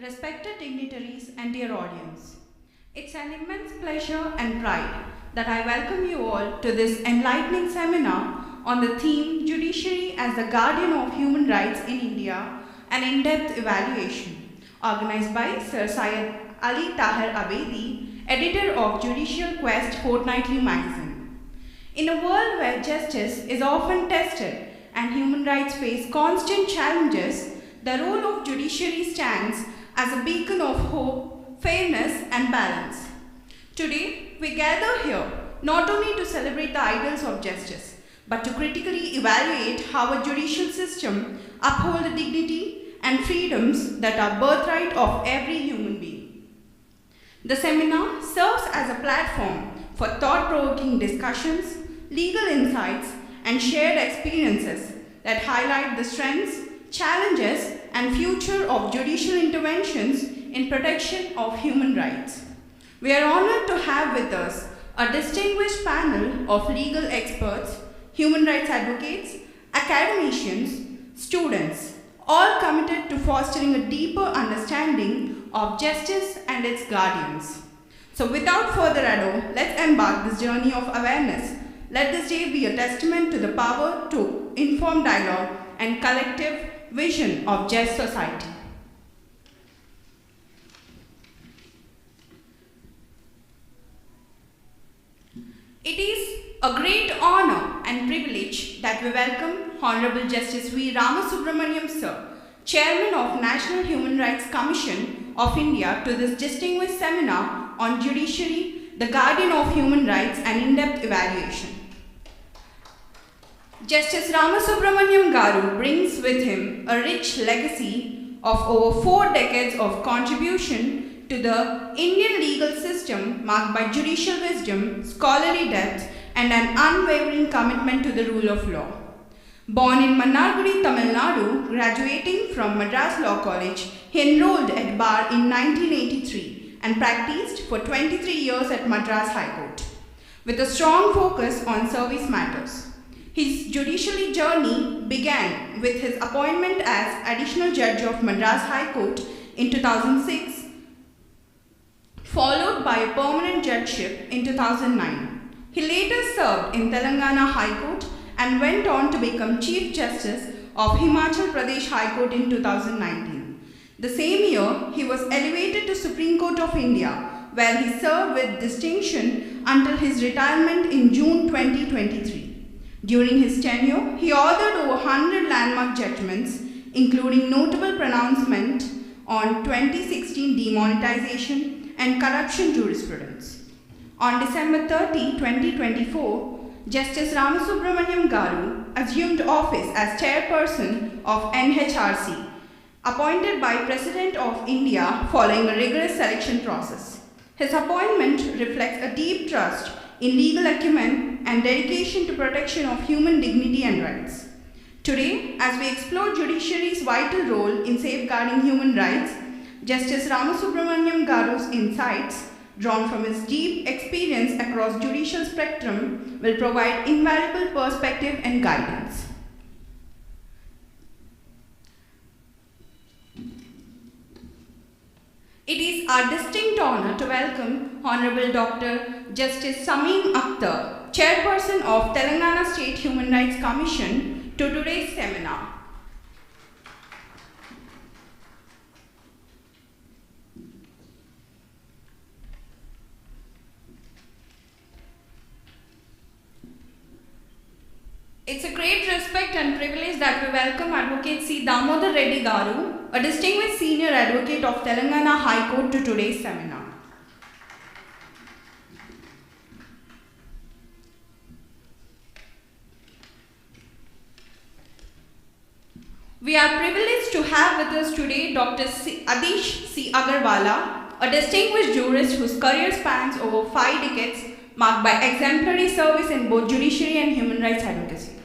respected dignitaries, and dear audience. It's an immense pleasure and pride that I welcome you all to this enlightening seminar on the theme Judiciary as the Guardian of Human Rights in India, an in-depth evaluation, organized by Sir Syed Ali Tahir Abedi, editor of Judicial Quest Fortnightly magazine. In a world where justice is often tested and human rights face constant challenges, the role of judiciary stands as a beacon of hope, fairness, and balance. Today, we gather here not only to celebrate the ideals of justice, but to critically evaluate how a judicial system upholds the dignity and freedoms that are birthright of every human being. The seminar serves as a platform for thought-provoking discussions, legal insights, and shared experiences that highlight the strengths, challenges, and future of judicial interventions in protection of human rights. We are honored to have with us a distinguished panel of legal experts, human rights advocates, academicians, students, all committed to fostering a deeper understanding of justice and its guardians. So without further ado, let's embark this journey of awareness. Let this day be a testament to the power to inform dialogue and collective vision of just society. It is a great honor and privilege that we welcome Honorable Justice V. Ramasubramaniam Sir, Chairman of National Human Rights Commission of India, to this distinguished seminar on Judiciary, the Guardian of Human Rights, and in-depth evaluation. Justice Ramasubramaniam Garu brings with him a rich legacy of over 4 decades of contribution to the Indian legal system, marked by judicial wisdom, scholarly depth, and an unwavering commitment to the rule of law. Born in Mannargudi, Tamil Nadu, graduating from Madras Law College, he enrolled at bar in 1983 and practiced for 23 years at Madras High Court, with a strong focus on service matters. His judicial journey began with his appointment as Additional Judge of Madras High Court in 2006, followed by a permanent judgeship in 2009. He later served in Telangana High Court and went on to become Chief Justice of Himachal Pradesh High Court in 2019. The same year, he was elevated to Supreme Court of India, where he served with distinction until his retirement in June 2023. During his tenure, he authored over 100 landmark judgments, including notable pronouncement on 2016 demonetization and corruption jurisprudence. On December 30, 2024, Justice Ramasubramaniam Garu assumed office as chairperson of NHRC, appointed by President of India following a rigorous selection process. His appointment reflects a deep trust in legal acumen and dedication to protection of human dignity and rights. Today, as we explore judiciary's vital role in safeguarding human rights, Justice Ramasubramaniam Garu's insights, drawn from his deep experience across judicial spectrum, will provide invaluable perspective and guidance. It is our distinct honor to welcome Honorable Dr. Justice Sameem Akhtar, Chairperson of Telangana State Human Rights Commission, to today's seminar. It's a great respect and privilege that we welcome Advocate C. Damodar Reddy Garu, a distinguished senior advocate of Telangana High Court, to today's seminar. We are privileged to have with us today Dr. Adish C. Agarwala, a distinguished jurist whose career spans over 5 decades, marked by exemplary service in both judiciary and human rights advocacy.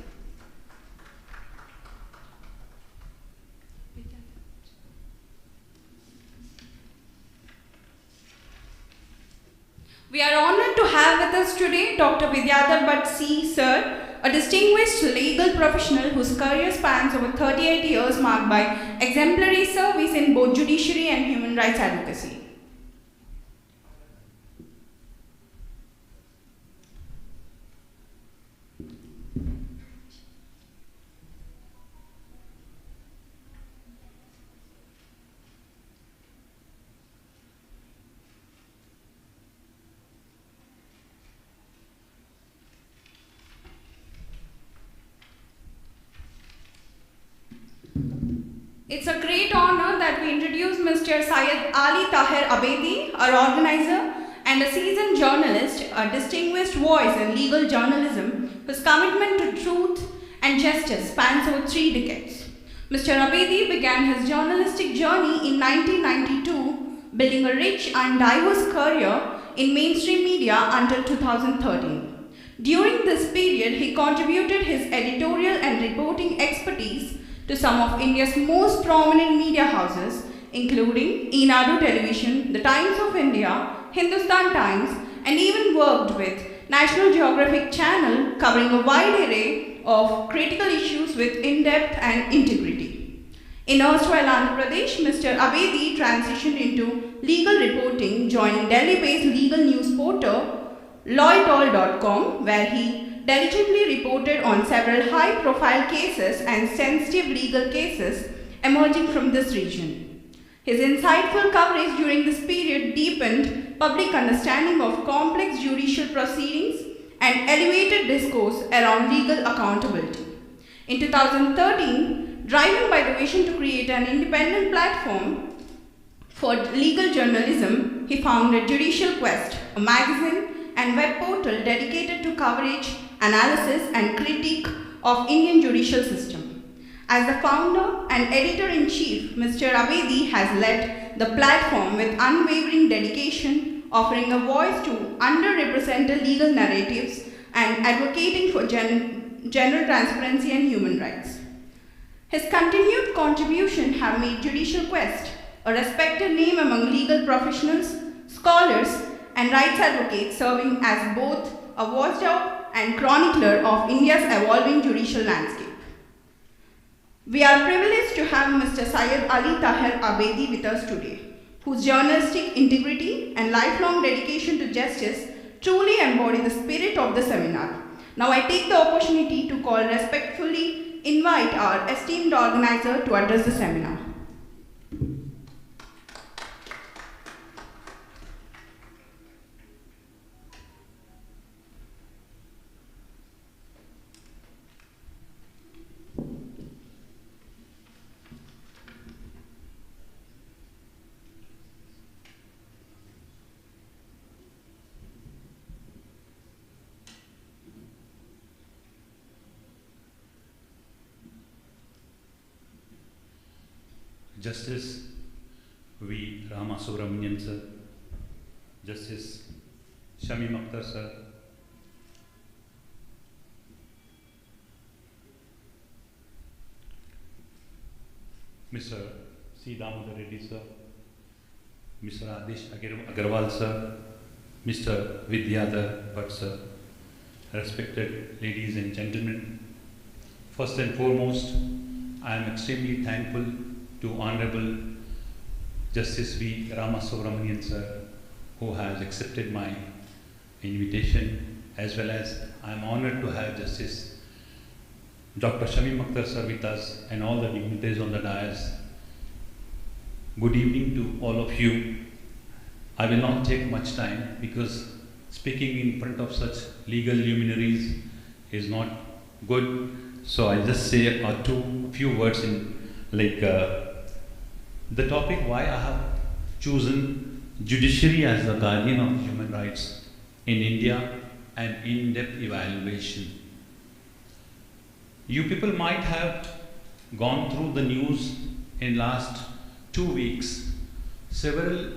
We are honored to have with us today Dr. Vidyadhar Bhatt C. Sir, a distinguished legal professional whose career spans over 38 years, marked by exemplary service in both judiciary and human human rights advocacy. It's a great honor that we introduce Mr. Syed Ali Tahir Abedi, our organizer and a seasoned journalist, a distinguished voice in legal journalism whose commitment to truth and justice spans over 3 decades. Mr. Abedi began his journalistic journey in 1992, building a rich and diverse career in mainstream media until 2013. During this period, he contributed his editorial and reporting expertise to some of India's most prominent media houses, including Enadu Television, The Times of India, Hindustan Times, and even worked with National Geographic Channel, covering a wide array of critical issues with in-depth and integrity. In erstwhile Andhra Pradesh, Mr. Abedi transitioned into legal reporting, joining Delhi-based legal news portal LawItAll.com, where he diligently reported on several high-profile cases and sensitive legal cases emerging from this region. His insightful coverage during this period deepened public understanding of complex judicial proceedings and elevated discourse around legal accountability. In 2013, driven by the vision to create an independent platform for legal journalism, he founded Judicial Quest, a magazine and web portal dedicated to coverage, analysis, and critique of Indian judicial system. As the founder and editor-in-chief, Mr. Abedi has led the platform with unwavering dedication, offering a voice to underrepresented legal narratives and advocating for general transparency and human rights. His continued contribution have made Judicial Quest a respected name among legal professionals, scholars, and rights advocates, serving as both a watchdog and chronicler of India's evolving judicial landscape. We are privileged to have Mr. Syed Ali Tahir Abedi with us today, whose journalistic integrity and lifelong dedication to justice truly embody the spirit of the seminar. Now I take the opportunity to respectfully invite our esteemed organizer to address the seminar. Justice V. Rama Subramanian sir, Justice Shami Akhtar sir, Mr. C. Damodar Reddy sir, Mr. Adish Agarwal sir, Mr. Vidyadhar Bhatt sir, respected ladies and gentlemen, first and foremost, I am extremely thankful to Honorable Justice V. Rama Subramanian sir, who has accepted my invitation, as well as I am honored to have Justice Dr. Shami Akhtar sir with us and all the dignitaries on the dais. Good evening to all of you. I will not take much time because speaking in front of such legal luminaries is not good. So I'll just say a few words in the topic why I have chosen judiciary as the guardian of human rights in India and in-depth evaluation. You people might have gone through the news in last 2 weeks. Several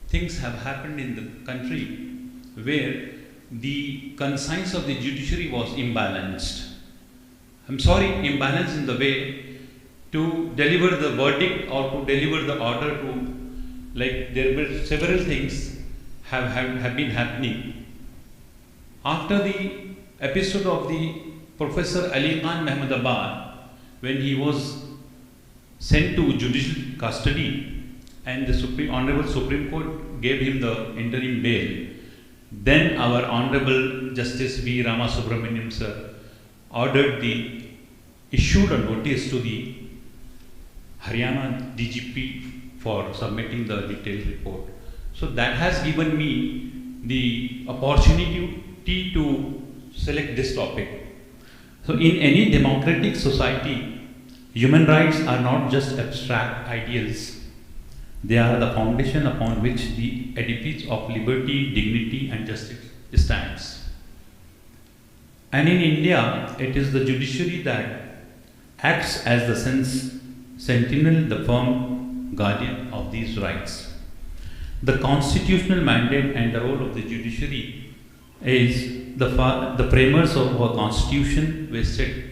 things have happened in the country where the conscience of the judiciary was imbalanced. I'm sorry, imbalanced in the way to deliver the verdict or to deliver the order to, there were several things have been happening. After the episode of the Professor Ali Khan Mahmudabad, when he was sent to judicial custody, and the Honorable Supreme Court gave him the interim bail, then our Honorable Justice V. Rama Subramaniam sir issued a notice to the Haryana DGP for submitting the detailed report. So that has given me the opportunity to select this topic. So in any democratic society, human rights are not just abstract ideals. They are the foundation upon which the edifice of liberty, dignity and justice stands. And in India, it is the judiciary that acts as the sentinel, the firm guardian of these rights. The constitutional mandate and the role of the judiciary is the framers of our constitution vested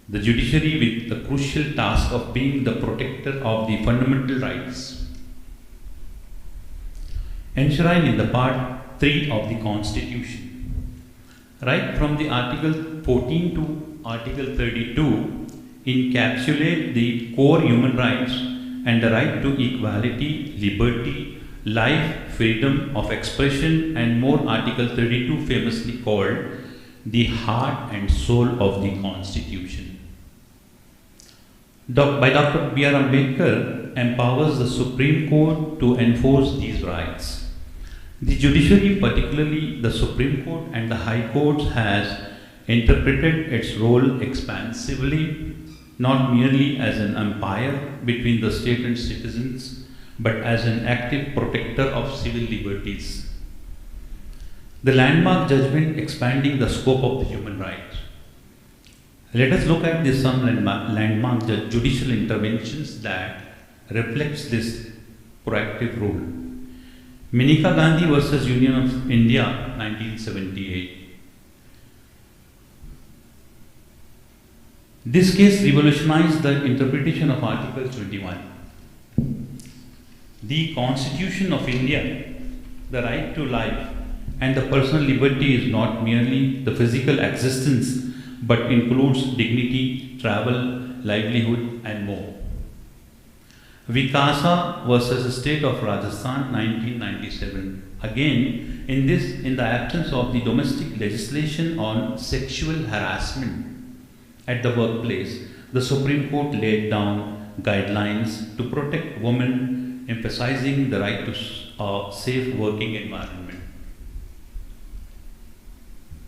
the judiciary with the crucial task of being the protector of the fundamental rights enshrined in the part 3 of the Constitution. Right from the Article 14 to Article 32 encapsulate the core human rights and the right to equality, liberty, life, freedom of expression, and more. Article 32 famously called the heart and soul of the Constitution. By Dr. B.R. Ambedkar empowers the Supreme Court to enforce these rights. The judiciary, particularly the Supreme Court and the High Courts, has interpreted its role expansively, not merely as an umpire between the state and citizens, but as an active protector of civil liberties. The landmark judgment expanding the scope of the human rights. Let us look at some landmark judicial interventions that reflects this proactive role. Maneka Gandhi versus Union of India, 1978. This case revolutionized the interpretation of Article 21. The Constitution of India, the right to life and the personal liberty is not merely the physical existence but includes dignity, travel, livelihood and more. Vikasa versus State of Rajasthan, 1997. Again, in the absence of the domestic legislation on sexual harassment at the workplace, the Supreme Court laid down guidelines to protect women, emphasizing the right to a safe working environment.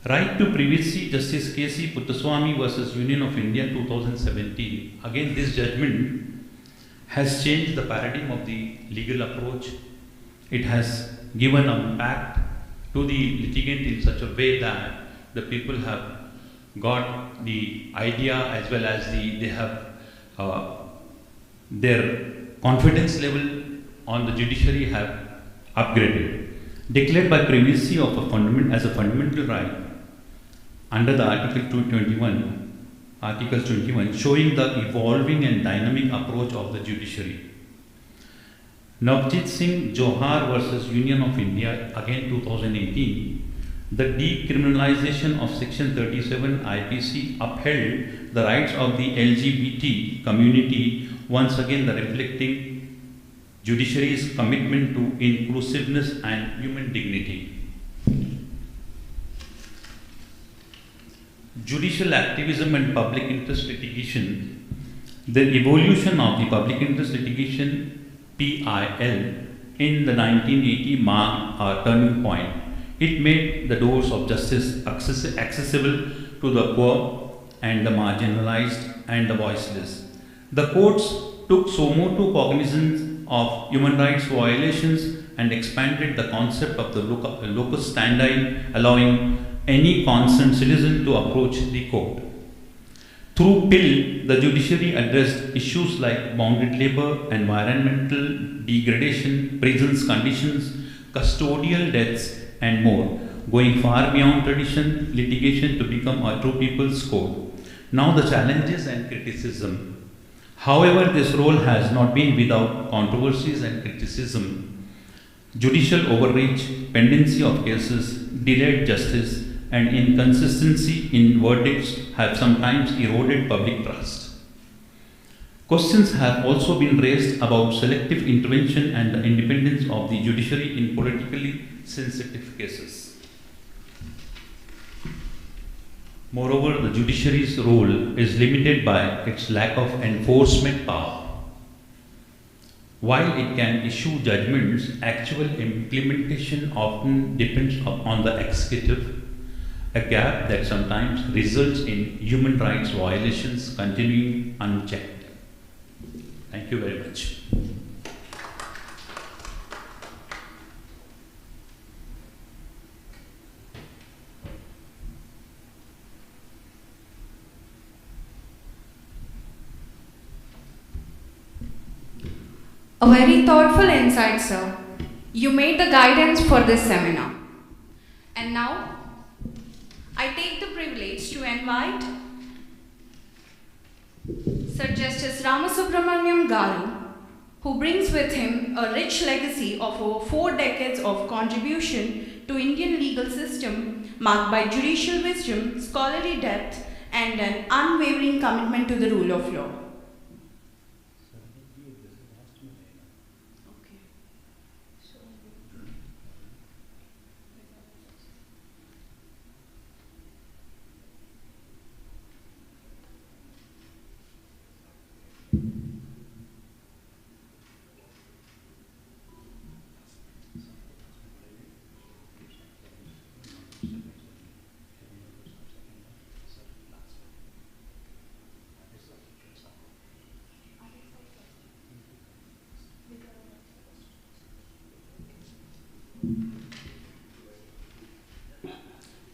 Right to privacy, Justice K.C. Puttaswamy versus Union of India, 2017. Again, this judgment has changed the paradigm of the legal approach. It has given a back to the litigant in such a way that the people have got the idea as well as they have their confidence level on the judiciary have upgraded. Declared by privacy of as a fundamental right under the Article 21, showing the evolving and dynamic approach of the judiciary. Navjit Singh Johar versus Union of India, again 2018, the decriminalization of Section 37 IPC upheld the rights of the LGBT community, once again the reflecting judiciary's commitment to inclusiveness and human dignity. Judicial activism and public interest litigation. The evolution of the public interest litigation PIL in the 1980 marked a turning point. It made the doors of justice accessible to the poor and the marginalized and the voiceless. The courts took sumo cognizance of human rights violations and expanded the concept of the locus standi, allowing any concerned citizen to approach the court. Through PIL, the judiciary addressed issues like bonded labor, environmental degradation, prisons conditions, custodial deaths, and more, going far beyond tradition litigation to become a true people's code. Now the challenges and criticism. However, this role has not been without controversies and criticism. Judicial overreach, pendency of cases, delayed justice, and inconsistency in verdicts have sometimes eroded public trust. Questions have also been raised about selective intervention and the independence of the judiciary in politically sensitive cases. Moreover, the judiciary's role is limited by its lack of enforcement power. While it can issue judgments, actual implementation often depends on the executive, a gap that sometimes results in human rights violations continuing unchecked. Thank you very much. A very thoughtful insight, sir. You made the guidance for this seminar. And now, I take the privilege to invite Sir Justice Ramasubramaniam Garu, who brings with him a rich legacy of over 4 decades of contribution to Indian legal system marked by judicial wisdom, scholarly depth, and an unwavering commitment to the rule of law.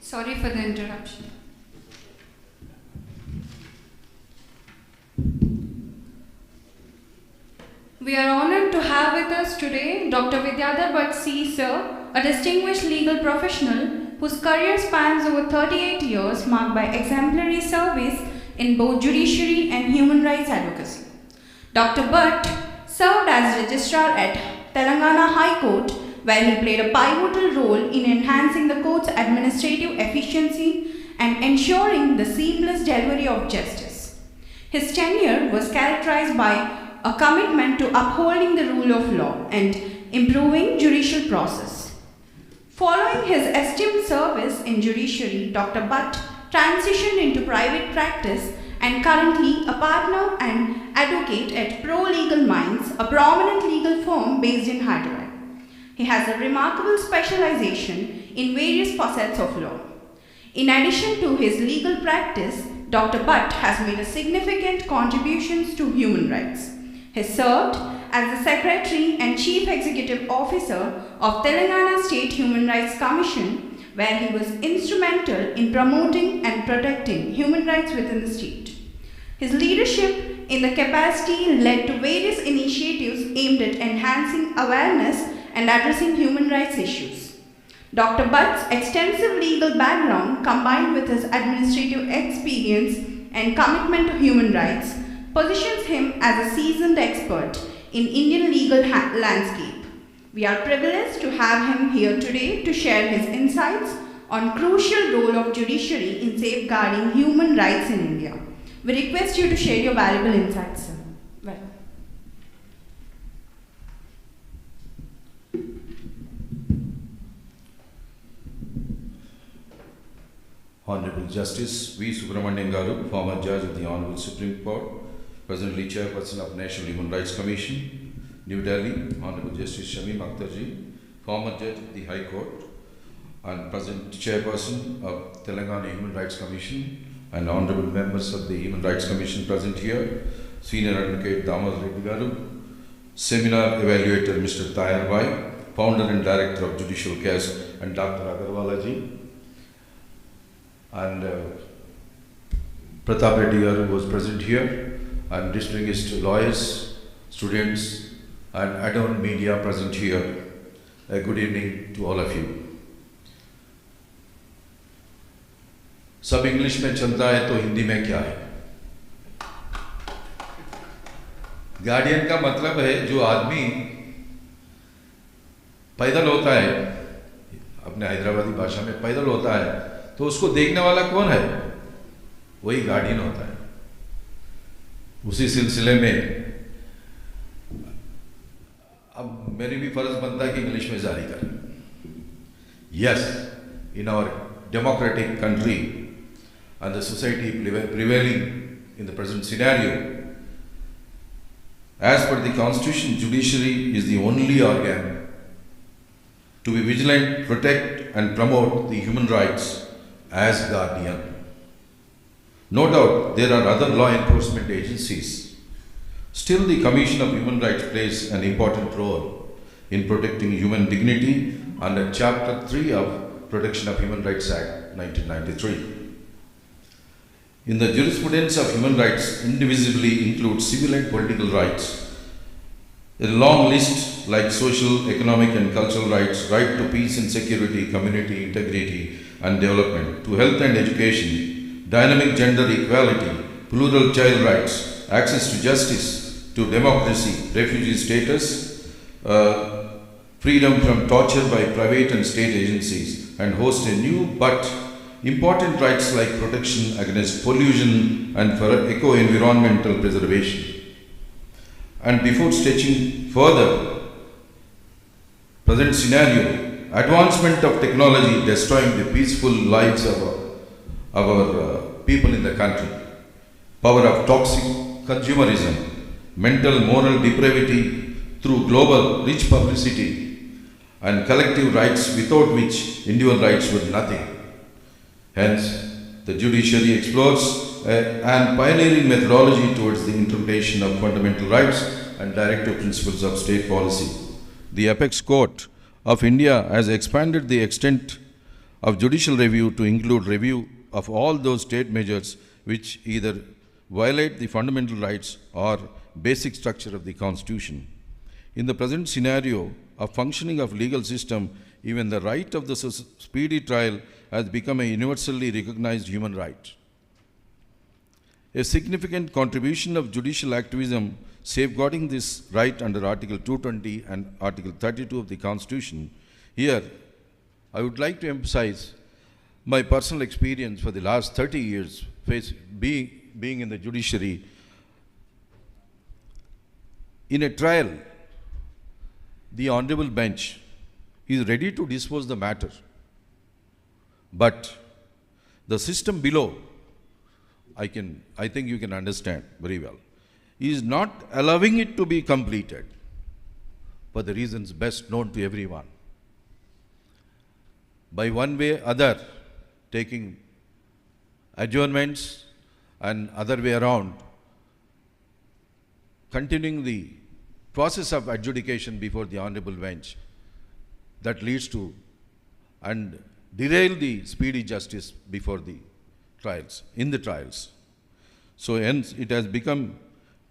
Sorry for the interruption. We are honored to have with us today Dr. Vidyadhar Bhatt C. Sir, a distinguished legal professional whose career spans over 38 years marked by exemplary service in both judiciary and human rights advocacy. Dr. Bhatt served as registrar at Telangana High Court, where he played a pivotal role in enhancing the court's administrative efficiency and ensuring the seamless delivery of justice. His tenure was characterized by a commitment to upholding the rule of law and improving judicial process. Following his esteemed service in judiciary, Dr. Bhatt transitioned into private practice and currently a partner and advocate at Pro Legal Minds, a prominent legal firm based in Hyderabad. He has a remarkable specialization in various facets of law. In addition to his legal practice, Dr. Bhatt has made a significant contributions to human rights. He served as the Secretary and Chief Executive Officer of Telangana State Human Rights Commission, where he was instrumental in promoting and protecting human rights within the state. His leadership in the capacity led to various initiatives aimed at enhancing awareness and addressing human rights issues. Dr. Bhatt's extensive legal background, combined with his administrative experience and commitment to human rights, positions him as a seasoned expert in Indian legal landscape. We are privileged to have him here today to share his insights on crucial role of judiciary in safeguarding human rights in India. We request you to share your valuable insights, sir. Welcome. Honorable Justice V. Subramaniam Garu, former Judge of the Honorable Supreme Court, presently Chairperson of National Human Rights Commission, New Delhi, Honorable Justice Shamim Akhtarji, former Judge of the High Court, and present Chairperson of Telangana Human Rights Commission, and Honorable members of the Human Rights Commission present here, Senior Advocate Damodar Reddy Garu, Seminar Evaluator Mr. Tahir Bhai, Founder and Director of Judicial Case, and Dr. Agarwala ji, and Pratap Reddy Garu was present here, and distinguished lawyers, students, and adorned media present here. A good evening to all of you. सब English में चलता है तो हिंदी में क्या है? Guardian का मतलब है जो आदमी पैदल होता है, अपने हैदराबादी भाषा में पैदल होता है, तो उसको देखने वाला कौन है? वही गार्डियन होता है। उसी सिलसिले में अब मेरी भी फर्ज बनता है कि इंग्लिश में जारी करें. Yes, in our democratic country and the society prevailing in the present scenario, as per the Constitution, judiciary is the only organ to be vigilant, protect and promote the human rights as guardian. No doubt there are other law enforcement agencies. Still, the Commission of Human Rights plays an important role in protecting human dignity under Chapter 3 of Protection of Human Rights Act 1993. In the jurisprudence of human rights, indivisibly includes civil and political rights. A long list like social, economic and cultural rights, right to peace and security, community integrity and development, to health and education, dynamic gender equality, plural child rights, access to justice, to democracy, refugee status, freedom from torture by private and state agencies, and host a new but important rights like protection against pollution and for eco-environmental preservation. And before stretching further, present scenario, advancement of technology destroying the peaceful lives of our people in the country, power of toxic consumerism, mental moral depravity through global rich publicity, and collective rights without which individual rights were nothing. Hence, the judiciary explores an pioneering methodology towards the interpretation of fundamental rights and directive principles of state policy. The Apex Court of India has expanded the extent of judicial review to include review of all those state measures which either violate the fundamental rights or basic structure of the Constitution. In the present scenario of functioning of legal system, even the right of the speedy trial has become a universally recognized human right. A significant contribution of judicial activism safeguarding this right under Article 220 and Article 32 of the Constitution. Here, I would like to emphasize my personal experience for the last 30 years being in the judiciary. In a trial, the honorable bench is ready to dispose the matter, but the system below, I think you can understand very well, is not allowing it to be completed for the reasons best known to everyone. By one way or other, taking adjournments and other way around, continuing the process of adjudication before the honorable bench, that leads to and derail the speedy justice before the trials, in the trials. So hence it has become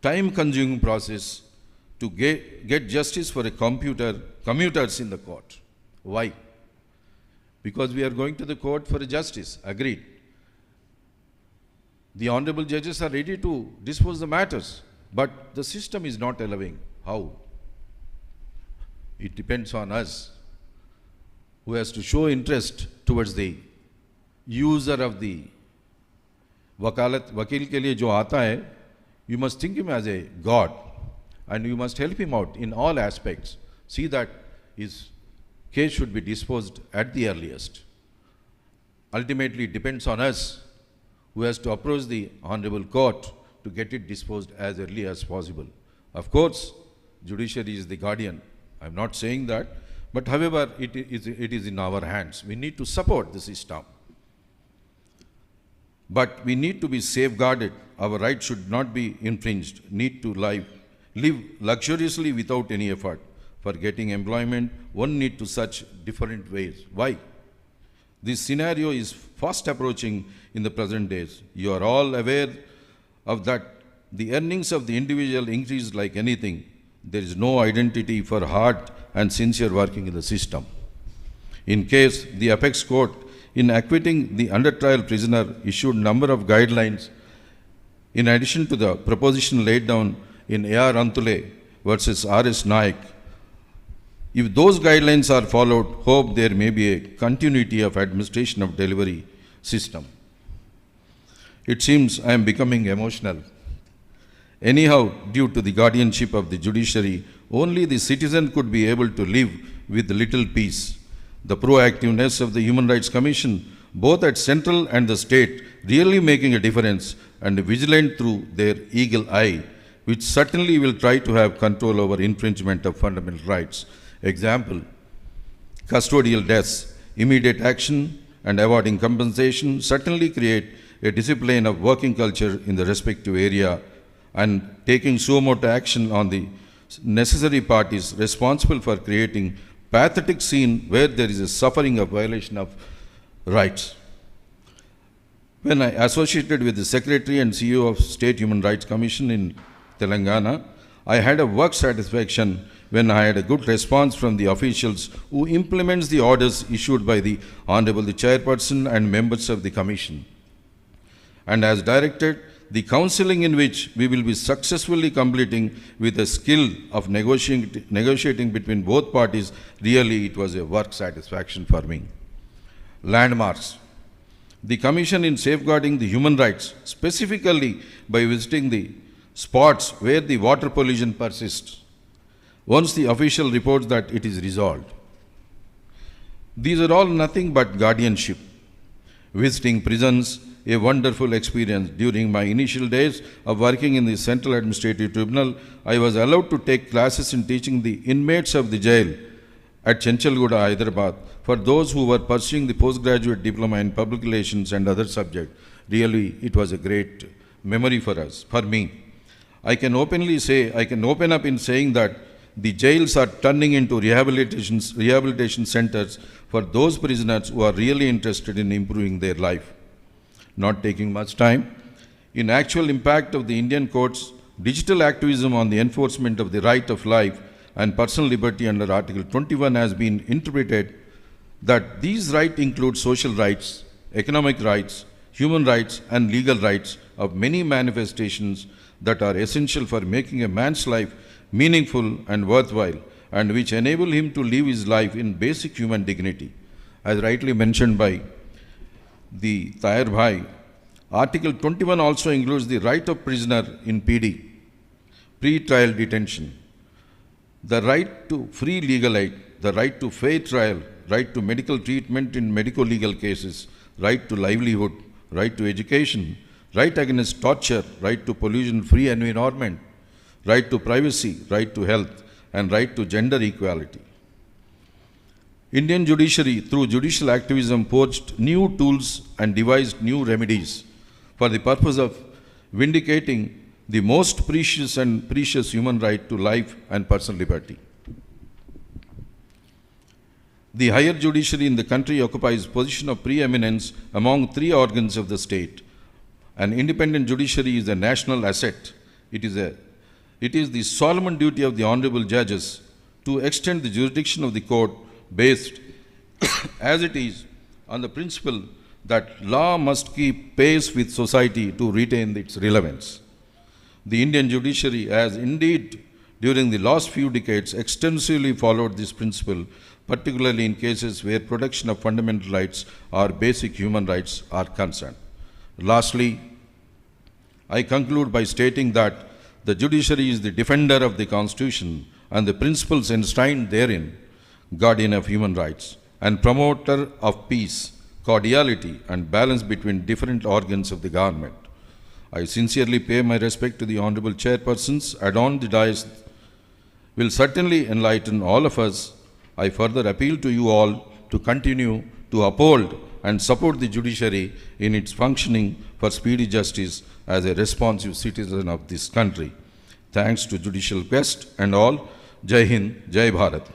time-consuming process to get justice for commuters in the court. Why? Because we are going to the court for a justice, agreed. The honorable judges are ready to dispose the matters, but the system is not allowing. How? It depends on us, who has to show interest towards the user of the वकालत वकील के लिए जो आता है, you must think him as a god and you must help him out in all aspects. See that his case should be disposed at the earliest. Ultimately, it depends on us, who has to approach the honorable court to get it disposed as early as possible. Of course, judiciary is the guardian. I'm not saying that, but however, it is in our hands. We need to support the system. But we need to be safeguarded. Our rights should not be infringed. Need to live luxuriously without any effort. For getting employment, one need to such different ways. Why? This scenario is fast approaching in the present days. You are all aware of that. The earnings of the individual increase like anything. There is no identity for hard and sincere working in the system. In case the Apex Court, in acquitting the under trial prisoner, issued number of guidelines in addition to the proposition laid down in A.R. Antule versus R.S. Naik. If those guidelines are followed, hope there may be a continuity of administration of delivery system. It seems I am becoming emotional. Anyhow, due to the guardianship of the judiciary, only the citizen could be able to live with little peace. The proactiveness of the Human Rights Commission, both at central and the state, really making a difference and vigilant through their eagle eye, which certainly will try to have control over infringement of fundamental rights. Example, custodial deaths, immediate action and awarding compensation certainly create a discipline of working culture in the respective area, and taking suo motu action on the necessary parties responsible for creating pathetic scene where there is a suffering of violation of rights. When I associated with the Secretary and CEO of State Human Rights Commission in Telangana, I had a work satisfaction when I had a good response from the officials who implements the orders issued by the Honorable the Chairperson and members of the Commission. And as directed, the counseling in which we will be successfully completing with a skill of negotiating between both parties, really it was a work satisfaction for me. Landmarks. The Commission in safeguarding the human rights, specifically by visiting the spots where the water pollution persists, once the official reports that it is resolved. These are all nothing but guardianship. Visiting prisons, a wonderful experience. During my initial days of working in the Central Administrative Tribunal, I was allowed to take classes in teaching the inmates of the jail at Chenchalguda, Hyderabad, for those who were pursuing the postgraduate diploma in public relations and other subjects. Really, it was a great memory for us, for me. I can open up in saying that the jails are turning into rehabilitation centers for those prisoners who are really interested in improving their life. Not taking much time, in actual impact of the Indian courts, digital activism on the enforcement of the right of life and personal liberty under Article 21 has been interpreted that these rights include social rights, economic rights, human rights and legal rights of many manifestations that are essential for making a man's life meaningful and worthwhile, and which enable him to live his life in basic human dignity. As rightly mentioned by the Tahir Bhai, Article 21 also includes the right of prisoner in PD, pre-trial detention, the right to free legal aid, the right to fair trial, right to medical treatment in medico-legal cases, right to livelihood, right to education, right against torture, right to pollution-free environment, right to privacy, right to health, and right to gender equality. Indian judiciary, through judicial activism, forged new tools and devised new remedies for the purpose of vindicating the most precious human right to life and personal liberty. The higher judiciary in the country occupies position of preeminence among three organs of the state. An independent judiciary is a national asset. It is the solemn duty of the honorable judges to extend the jurisdiction of the court based as it is on the principle that law must keep pace with society to retain its relevance. The Indian judiciary has indeed, during the last few decades, extensively followed this principle, particularly in cases where protection of fundamental rights or basic human rights are concerned. Lastly, I conclude by stating that the judiciary is the defender of the Constitution and the principles enshrined therein, guardian of human rights, and promoter of peace, cordiality, and balance between different organs of the government. I sincerely pay my respect to the honorable chairpersons adorned the dais will certainly enlighten all of us. I further appeal to you all to continue to uphold and support the judiciary in its functioning for speedy justice as a responsive citizen of this country. Thanks to judicial guests and all. Jai Hind, Jai Bharat.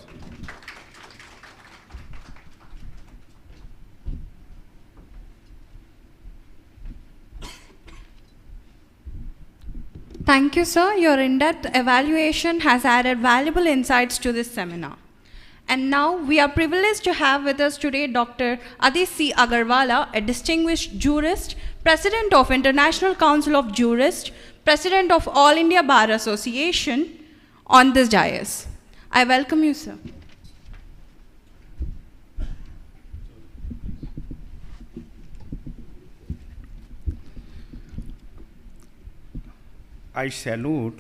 Thank you, sir. Your in-depth evaluation has added valuable insights to this seminar. And now we are privileged to have with us today Dr. Adis C. Agarwala, a distinguished jurist, President of International Council of Jurists, President of All India Bar Association, on this dais. I welcome you, sir. I salute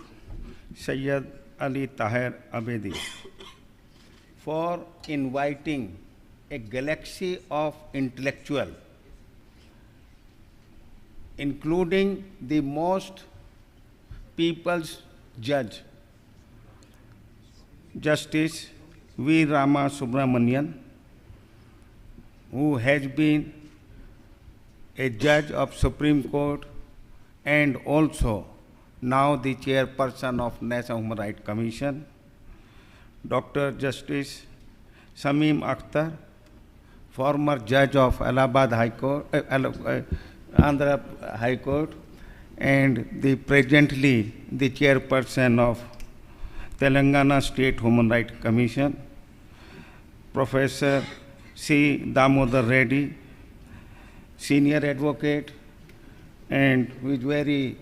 Sayyid Ali Tahir Abedi for inviting a galaxy of intellectuals, including the most people's judge, Justice V. Rama Subramanian, who has been a judge of Supreme Court and also now the chairperson of National Human Rights Commission, Dr. Justice Shamim Akhtar, former judge of Allahabad High Court, Andhra High Court, and presently the chairperson of Telangana State Human Rights Commission, Professor C. Damodar Reddy, senior advocate, and who is very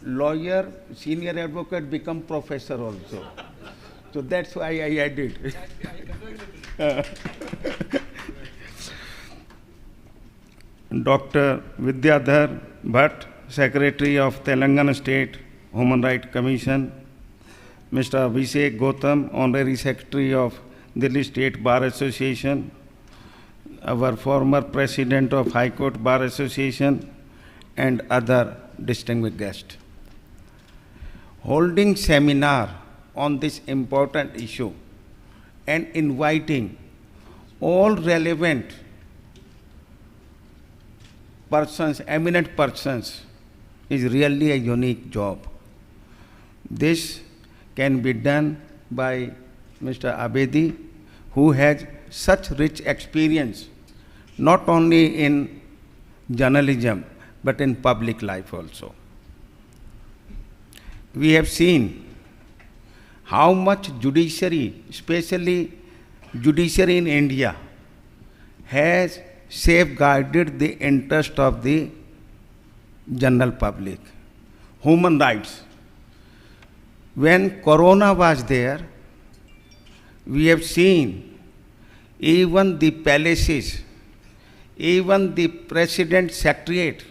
lawyer, senior advocate, become professor also. So that's why I added. Dr. Vidyadhar Bhatt, Secretary of Telangana State Human Rights Commission, Mr. Abhishek Gautam, Honorary Secretary of Delhi State Bar Association, our former President of High Court Bar Association, and other distinguished guests. Holding seminar on this important issue and inviting all relevant persons, eminent persons, is really a unique job. This can be done by Mr. Abedi, who has such rich experience, not only in journalism, but in public life also. We have seen how much judiciary, especially judiciary in India, has safeguarded the interest of the general public. Human rights. When Corona was there, we have seen even the palaces, even the President's Secretariat,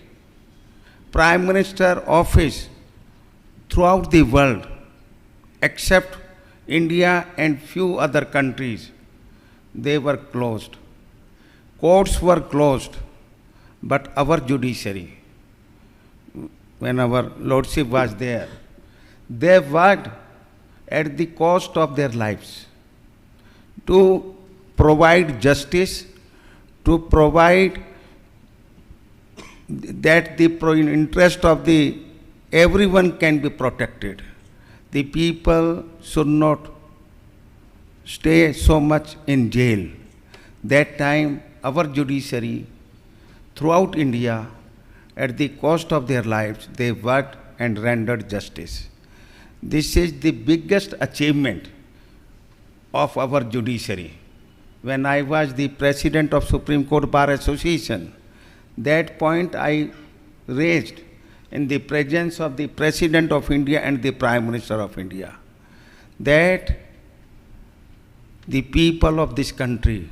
Prime Minister office throughout the world, except India and few other countries, they were closed. Courts were closed, but our judiciary, when our Lordship was there, they worked at the cost of their lives to provide justice, to provide that the interest of the everyone can be protected. The people should not stay so much in jail. That time, our judiciary throughout India, at the cost of their lives, they worked and rendered justice. This is the biggest achievement of our judiciary. When I was the president of Supreme Court Bar Association, that point I raised in the presence of the President of India and the Prime Minister of India, that the people of this country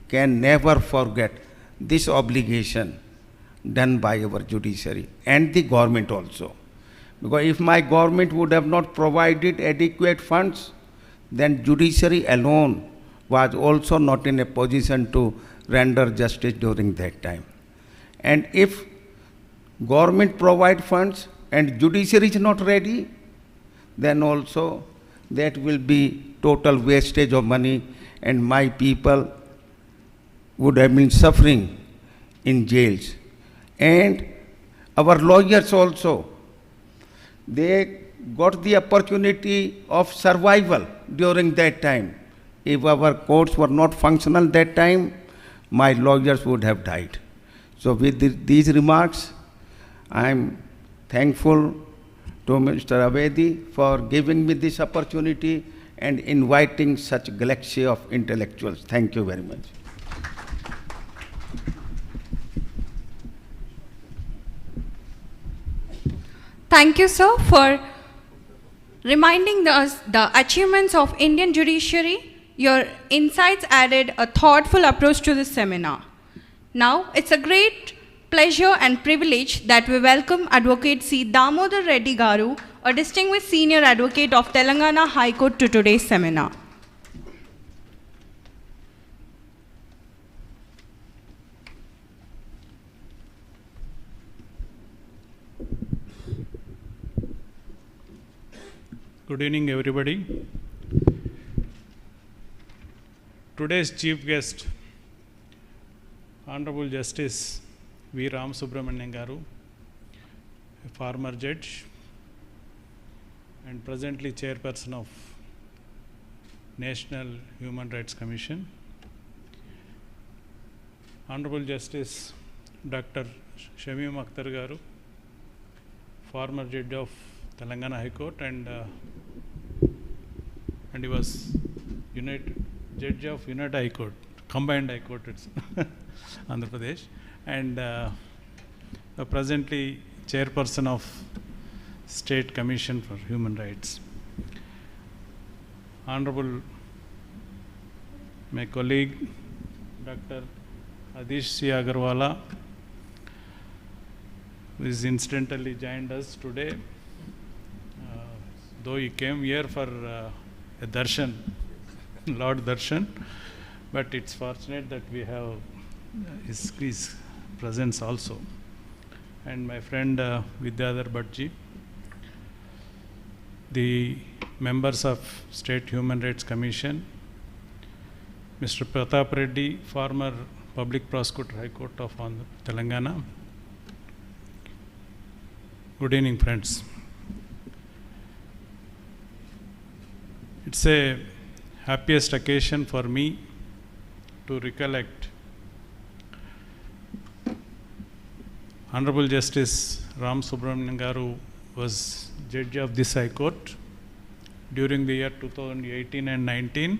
can never forget this obligation done by our judiciary and the government also. Because if my government would have not provided adequate funds, then judiciary alone was also not in a position to render justice during that time. And if government provide funds and judiciary is not ready, then also that will be total wastage of money, and my people would have been suffering in jails. And our lawyers also, they got the opportunity of survival during that time. If our courts were not functional that time, my lawyers would have died. So with these remarks, I am thankful to Mr. Abedi for giving me this opportunity and inviting such galaxy of intellectuals. Thank you very much. Thank you, sir, for reminding us the achievements of Indian judiciary. Your insights added a thoughtful approach to this seminar. Now, it's a great pleasure and privilege that we welcome Advocate C. Damodar Reddy Garu, a distinguished senior advocate of Telangana High Court, to today's seminar. Good evening, everybody. Today's chief guest, Honorable Justice V. Ram Subramanian Garu, a former judge and presently chairperson of National Human Rights Commission. Honorable Justice Dr. Shamim Akhtar Garu, former judge of Telangana High Court, and he was judge of United High Court, combined High Court, it's Andhra Pradesh, and presently chairperson of State Commission for Human Rights. Honorable my colleague Dr. Adish C. Agarwala, who is incidentally joined us today, though he came here for a darshan, Lord Darshan, but it's fortunate that we have his presence also. And my friend Vidyadhar Bhattji, the members of State Human Rights Commission, Mr. Pratap Reddy, former Public Prosecutor High Court of Telangana. Good evening, friends. It's a happiest occasion for me to recollect Honorable Justice Ram Subramanian Garu was judge of this High Court during the year 2018 and 19.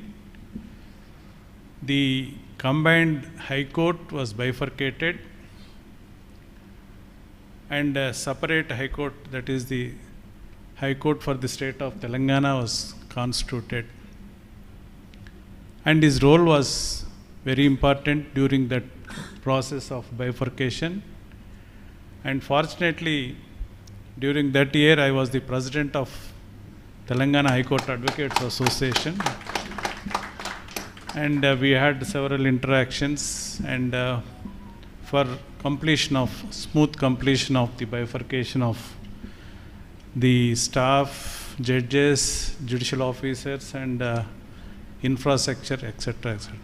The combined High Court was bifurcated and a separate High Court, that is the High Court for the state of Telangana, was constituted. And his role was very important during that process of bifurcation. And fortunately, during that year, I was the president of Telangana High Court Advocates Association. And we had several interactions, and for smooth completion of the bifurcation of the staff, judges, judicial officers, and infrastructure, etc., etc.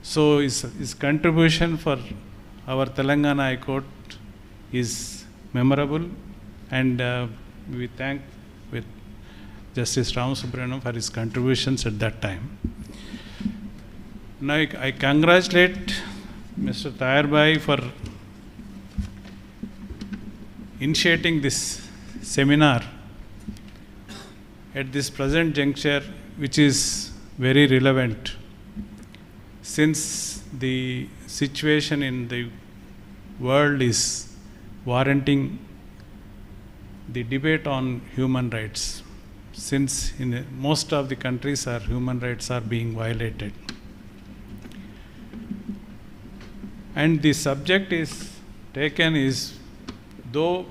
So his contribution for our Telangana High Court is memorable, and we thank with Justice Ram Subramanian for his contributions at that time. Now I congratulate Mr. Tayar Bhai for initiating this seminar at this present juncture, which is very relevant since the situation in the world is warranting the debate on human rights, since in most of the countries our human rights are being violated. And the subject is taken is, though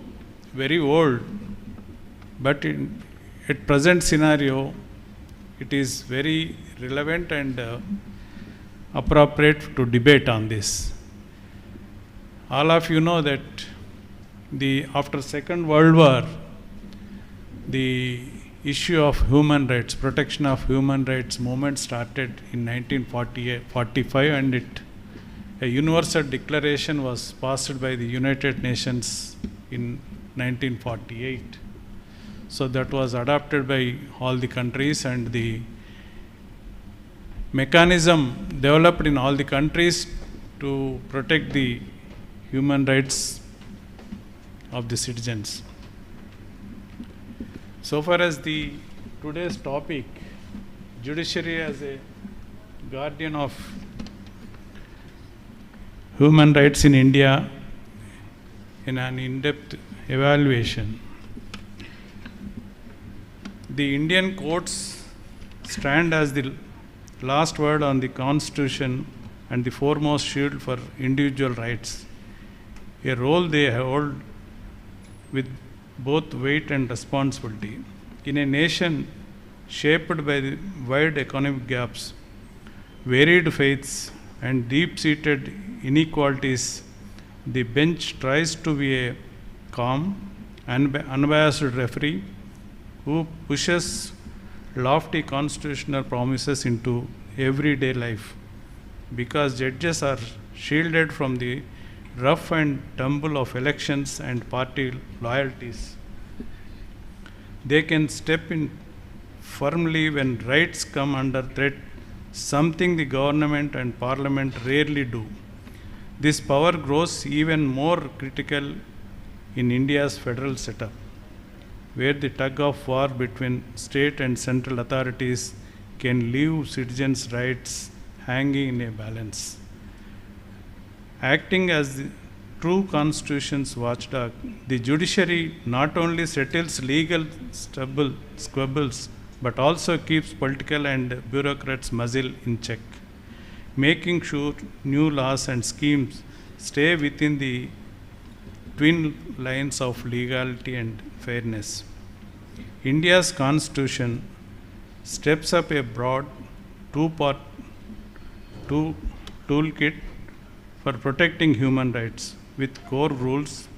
very old, but at present scenario, it is very relevant and appropriate to debate on this. All of you know that after Second World War, the issue of human rights, protection of human rights movement started in 1945, and a universal declaration was passed by the United Nations in 1948. So that was adopted by all the countries, and the mechanism developed in all the countries to protect the human rights of the citizens. So far as today's topic, judiciary as a guardian of human rights in India, in an in-depth evaluation. The Indian courts stand as the last word on the Constitution and the foremost shield for individual rights a role they hold with both weight and responsibility. In a nation shaped by the wide economic gaps, varied faiths, and deep-seated inequalities, the bench tries to be a calm, unbiased referee who pushes lofty constitutional promises into everyday life. Because judges are shielded from the rough and tumble of elections and party loyalties, they can step in firmly when rights come under threat, something the government and parliament rarely do. This power grows even more critical in India's federal setup, where the tug of war between state and central authorities can leave citizens' rights hanging in a balance. Acting as the true constitution's watchdog, the judiciary not only settles legal squabbles but also keeps political and bureaucrats' muzzle in check, making sure new laws and schemes stay within the twin lines of legality and fairness. India's constitution steps up a broad two-part toolkit for protecting human rights, with core rules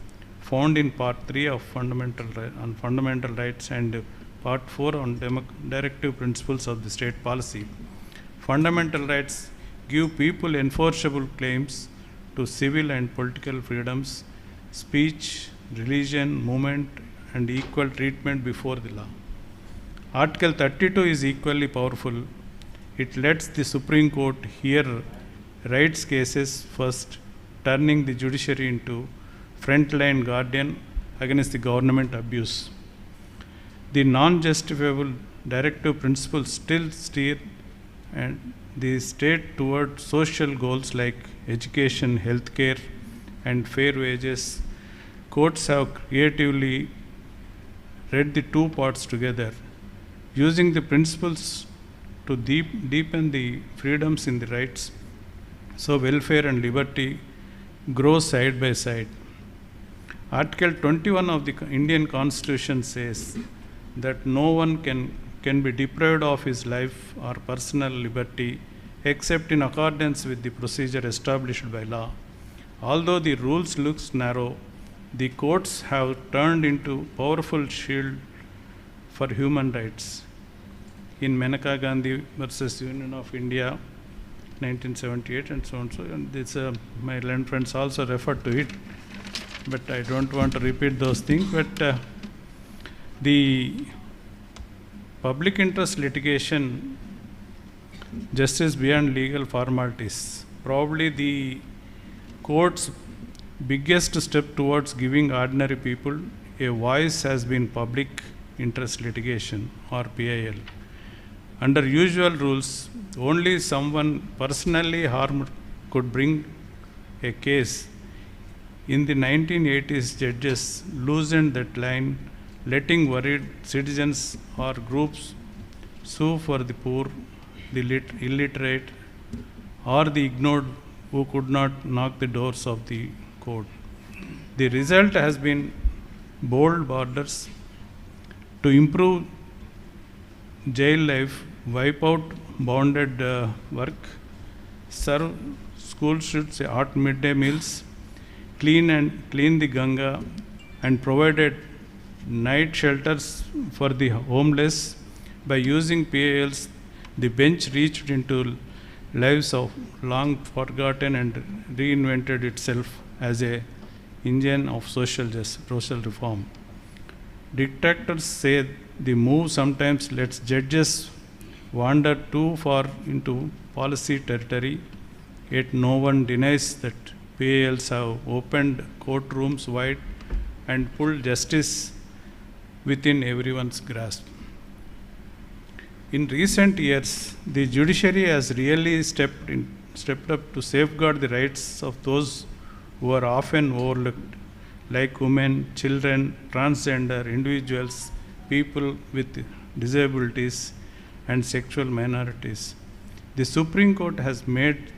found in Part 3 of Fundamental Rights and Part 4 on Directive Principles of the State Policy. Fundamental rights give people enforceable claims to civil and political freedoms, speech, religion, movement, and equal treatment before the law. Article 32 is equally powerful. It lets the Supreme Court hear rights cases first, turning the judiciary into frontline guardian against the government abuse. The non-justifiable directive principles still steer and the state toward social goals like education, healthcare, and fair wages. Courts have creatively read the two parts together, using the principles to deepen the freedoms in the rights, so welfare and liberty grow side by side. Article 21 of the Indian Constitution says that no one can be deprived of his life or personal liberty except in accordance with the procedure established by law. Although the rules look narrow, the courts have turned into powerful shield for human rights. In Maneka Gandhi versus Union of India, 1978, and so on. And this, my learned friends also referred to it, but I don't want to repeat those things. But the public interest litigation, justice beyond legal formalities, probably the court's biggest step towards giving ordinary people a voice has been public interest litigation, or PIL. Under usual rules, only someone personally harmed could bring a case. In the 1980s, judges loosened that line, letting worried citizens or groups sue for the poor, the illiterate, or the ignored who could not knock the doors of the court. The result has been bold borders to improve jail life, wipe out bonded work, serve school students hot midday meals, clean the Ganga, and provided night shelters for the homeless. By using PILs, the bench reached into lives of long forgotten and reinvented itself as a engine of social reform. Detractors say the move sometimes lets judges wander too far into policy territory, yet no one denies that PILs have opened courtrooms wide and pulled justice within everyone's grasp. In recent years, the judiciary has really stepped up to safeguard the rights of those who are often overlooked, like women, children, transgender individuals, people with disabilities, and sexual minorities. The Supreme Court has made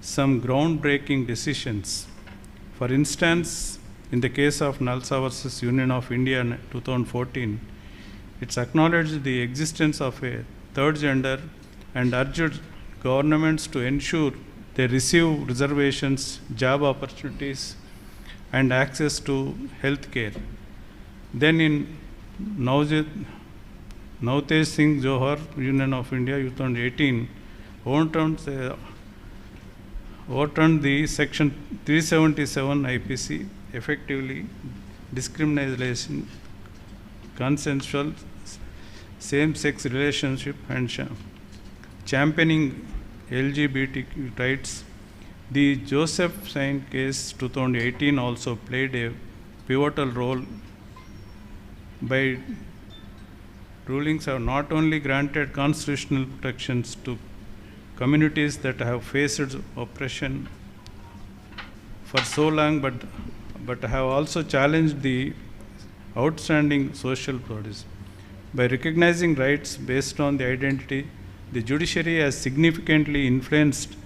some groundbreaking decisions. For instance, in the case of Nalsa versus Union of India in 2014, it's acknowledged the existence of a third gender and urged governments to ensure they receive reservations, job opportunities, and access to health care. Then in Navjit Singh Johar, Union of India, 2018, overturned the Section 377 IPC, effectively discrimination, consensual same-sex relationship, and championing LGBTQ rights. The Joseph Sain case 2018 also played a pivotal role by rulings have not only granted constitutional protections to communities that have faced oppression for so long, but have also challenged the outstanding social progress. By recognizing rights based on the identity, the judiciary has significantly influenced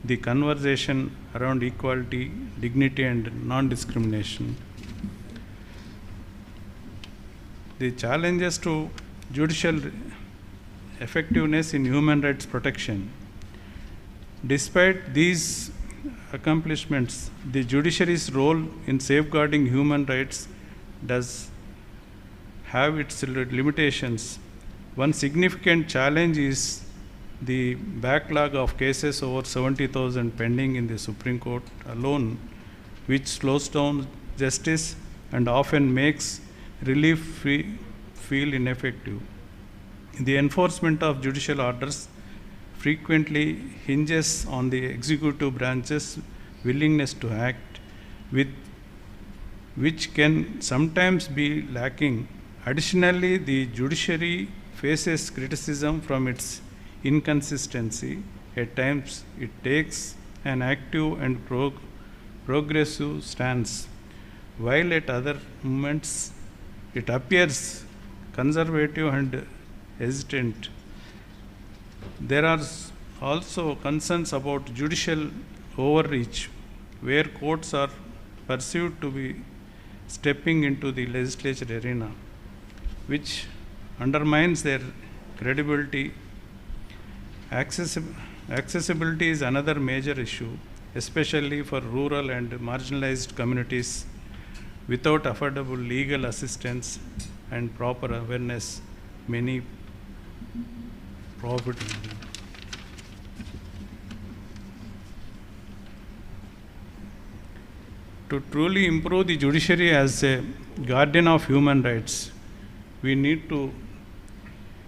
the conversation around equality, dignity, and non-discrimination. The challenges to judicial effectiveness in human rights protection. Despite these accomplishments, the judiciary's role in safeguarding human rights does have its limitations. One significant challenge is the backlog of cases, over 70,000 pending in the Supreme Court alone, which slows down justice and often makes relief feel ineffective. The enforcement of judicial orders frequently hinges on the executive branch's willingness to act, which can sometimes be lacking. Additionally, the judiciary faces criticism from its inconsistency. At times, it takes an active and progressive stance, while at other moments, it appears conservative and hesitant. There are also concerns about judicial overreach, where courts are perceived to be stepping into the legislature arena, which undermines their credibility. Accessibility is another major issue, especially for rural and marginalized communities. Without affordable legal assistance and proper awareness, many profit. To truly improve the judiciary as a guardian of human rights, we need to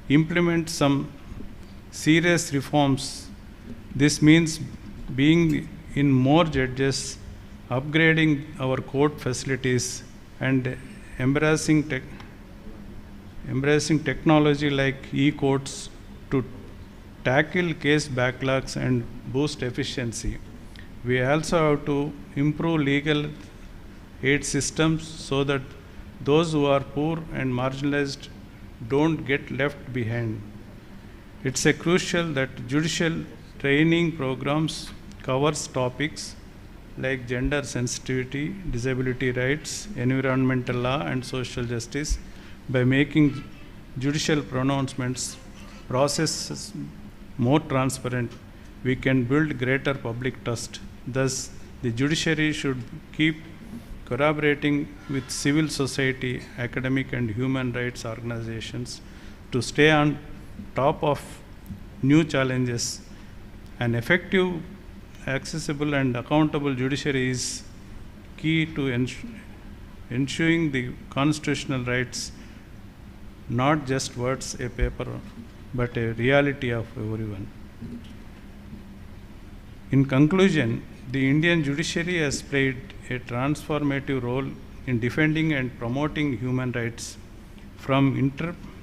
implement some serious reforms. This means being in more judges, upgrading our court facilities, and embracing technology like e-courts to tackle case backlogs and boost efficiency. We also have to improve legal aid systems so that those who are poor and marginalized don't get left behind. It's crucial that judicial training programs covers topics like gender sensitivity, disability rights, environmental law, and social justice. By making judicial pronouncements processes more transparent, we can build greater public trust. Thus, the judiciary should keep collaborating with civil society, academic, and human rights organizations to stay on top of new challenges. An effective, accessible, and accountable judiciary is key to ensuring the constitutional rights, not just words a paper, but a reality of everyone. In conclusion, the Indian judiciary has played a transformative role in defending and promoting human rights, from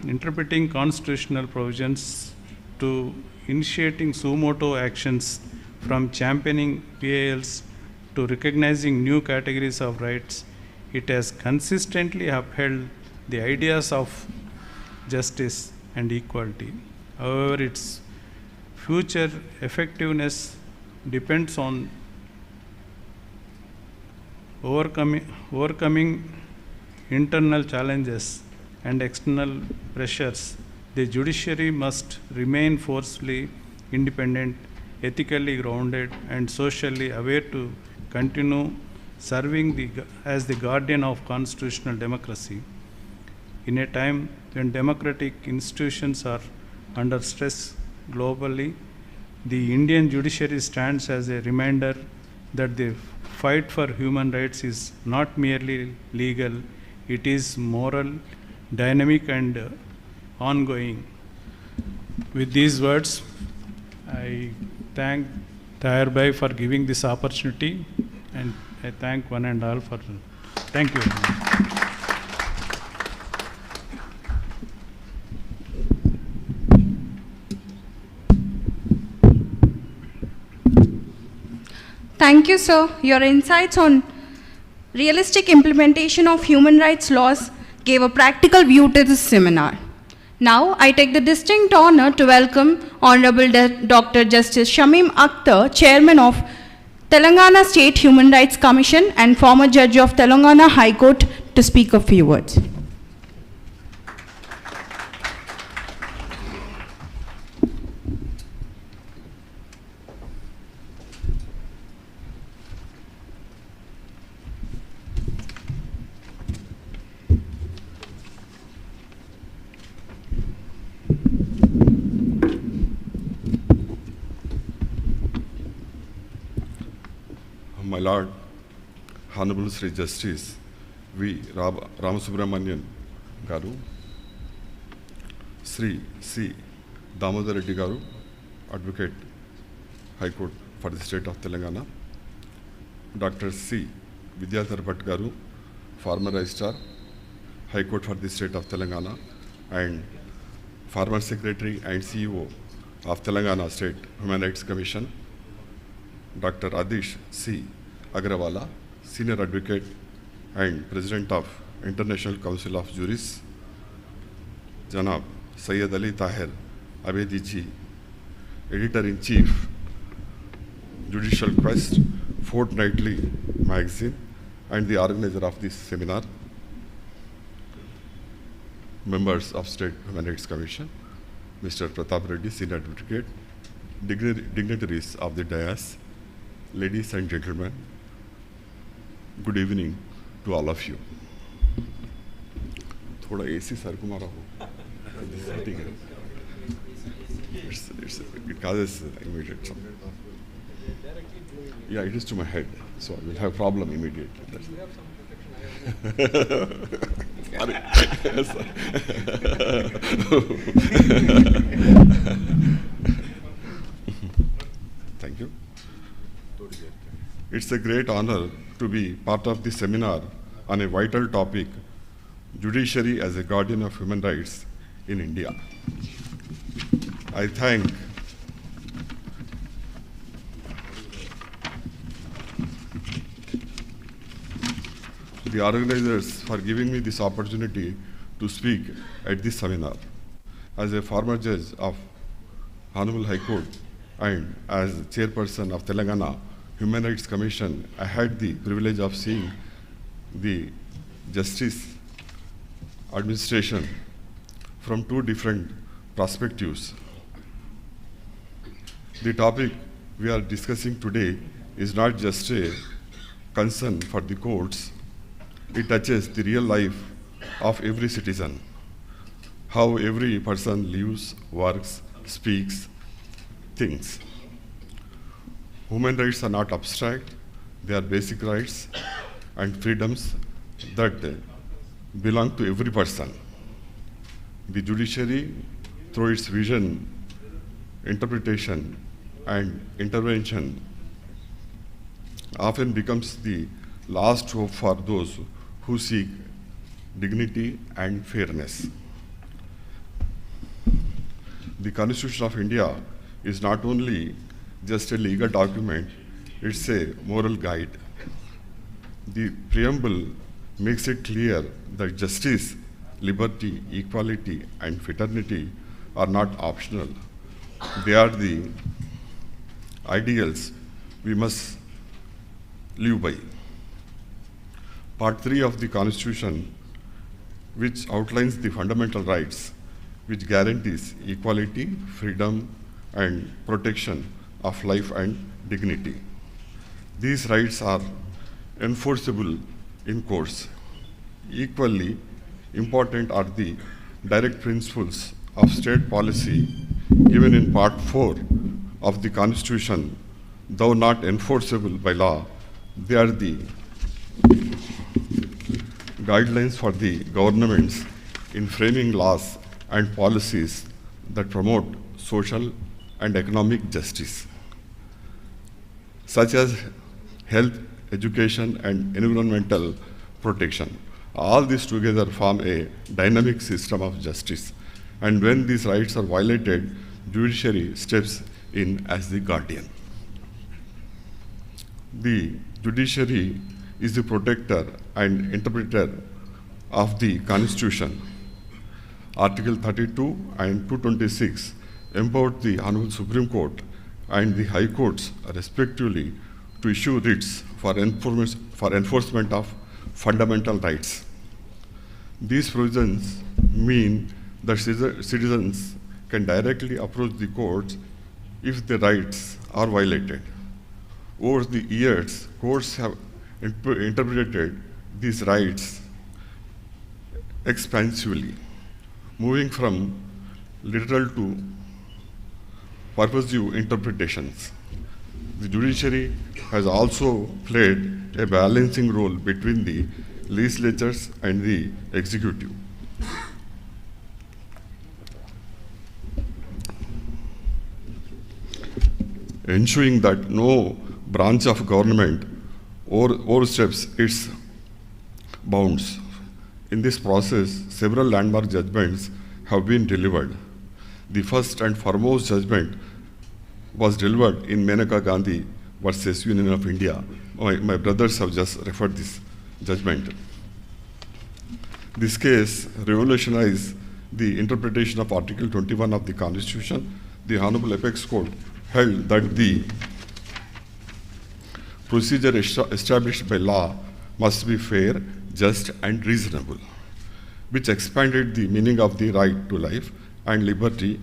interpreting constitutional provisions to initiating suo motu actions, from championing PALs to recognizing new categories of rights. It has consistently upheld the ideas of justice and equality. However, its future effectiveness depends on overcoming internal challenges and external pressures, the judiciary must remain forcefully independent, ethically grounded, and socially aware to continue serving as the guardian of constitutional democracy. In a time when democratic institutions are under stress globally, the Indian judiciary stands as a reminder that the fight for human rights is not merely legal, it is moral, dynamic, and ongoing. With these words, I thank the S.B.I for giving this opportunity, and I thank one and all for. Thank you. Thank you, sir. Your insights on realistic implementation of human rights laws gave a practical view to this seminar. Now, I take the distinct honor to welcome Honorable Dr. Justice Shamim Akhtar, Chairman of Telangana State Human Rights Commission and former Judge of Telangana High Court, to speak a few words. My Lord, Honorable Sri Justice V. Ramasubramanian Garu, Sri C. Damodar Reddy Garu, Advocate, High Court for the State of Telangana, Dr. C. Vidyadhar Bhatt Garu, former Registrar, High Court for the State of Telangana, and former Secretary and CEO of Telangana State Human Rights Commission, Dr. Adish C. Agrawala, Senior Advocate and President of International Council of Jurists, Janab Sayyid Ali Tahir Abedi Ji, Editor-in-Chief, Judicial Quest, Fortnightly magazine, and the organizer of this seminar, members of State Human Rights Commission, Mr. Pratap Reddy, Senior Advocate, dignitaries of the dais, ladies and gentlemen, good evening to all of you. थोड़ा AC sir को मारा हो, it causes immediate trouble. Yeah, it is to my head, so I will have problem immediately. Thank you. It's a great honor to be part of this seminar on a vital topic, judiciary as a guardian of human rights in India. I thank the organizers for giving me this opportunity to speak at this seminar. As a former judge of Honorable High Court and as chairperson of Telangana Human Rights Commission, I had the privilege of seeing the justice administration from two different perspectives. The topic we are discussing today is not just a concern for the courts, it touches the real life of every citizen, how every person lives, works, speaks, thinks. Human rights are not abstract, they are basic rights and freedoms that belong to every person. The judiciary, through its vision, interpretation, and intervention, often becomes the last hope for those who seek dignity and fairness. The Constitution of India is not only just a legal document, it's a moral guide. The preamble makes it clear that justice, liberty, equality, and fraternity are not optional. They are the ideals we must live by. Part 3 of the Constitution, which outlines the fundamental rights, which guarantees equality, freedom, and protection of life and dignity. These rights are enforceable in courts. Equally important are the direct principles of state policy given in Part 4 of the Constitution. Though not enforceable by law, they are the guidelines for the governments in framing laws and policies that promote social and economic justice, such as health, education, and environmental protection. All these together form a dynamic system of justice. And when these rights are violated, judiciary steps in as the guardian. The judiciary is the protector and interpreter of the Constitution. Article 32 and 226 empowered the Honorable Supreme Court and the High Courts respectively to issue writs for enforcement of fundamental rights. These provisions mean that citizens can directly approach the courts if their rights are violated. Over the years, courts have interpreted these rights expansively, moving from literal to purposive interpretations. The judiciary has also played a balancing role between the legislatures and the executive. Ensuring that no branch of government oversteps its bounds. In this process, several landmark judgments have been delivered. The first and foremost judgment was delivered in Maneka Gandhi versus Union of India. My brothers have just referred this judgment. This case revolutionized the interpretation of Article 21 of the Constitution. The Honorable Apex Court held that the procedure established by law must be fair, just, and reasonable, which expanded the meaning of the right to life and liberty.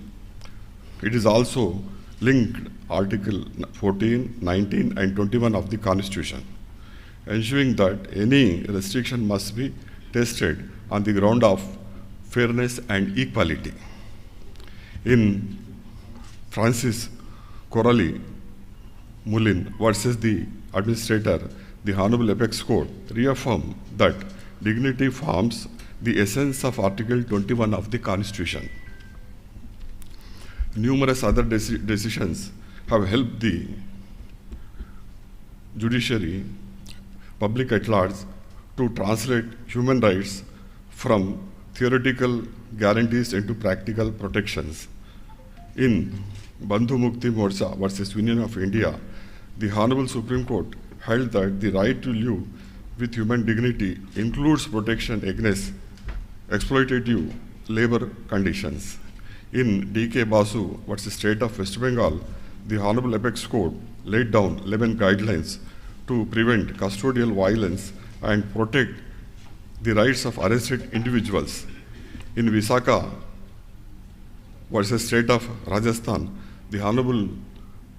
It is also linked Article 14, 19, and 21 of the Constitution, ensuring that any restriction must be tested on the ground of fairness and equality. In Francis Coralie Mullin versus the administrator, the Honorable Apex Court reaffirmed that dignity forms the essence of Article 21 of the Constitution. Numerous other decisions have helped the judiciary, public at large, to translate human rights from theoretical guarantees into practical protections. In Bandhu Mukti Morcha versus Union of India, the Honorable Supreme Court held that the right to live with human dignity includes protection against exploitative labor conditions. In D.K. Basu versus State of West Bengal, the Honorable Apex Court laid down 11 guidelines to prevent custodial violence and protect the rights of arrested individuals. In Visakha versus State of Rajasthan, the Honorable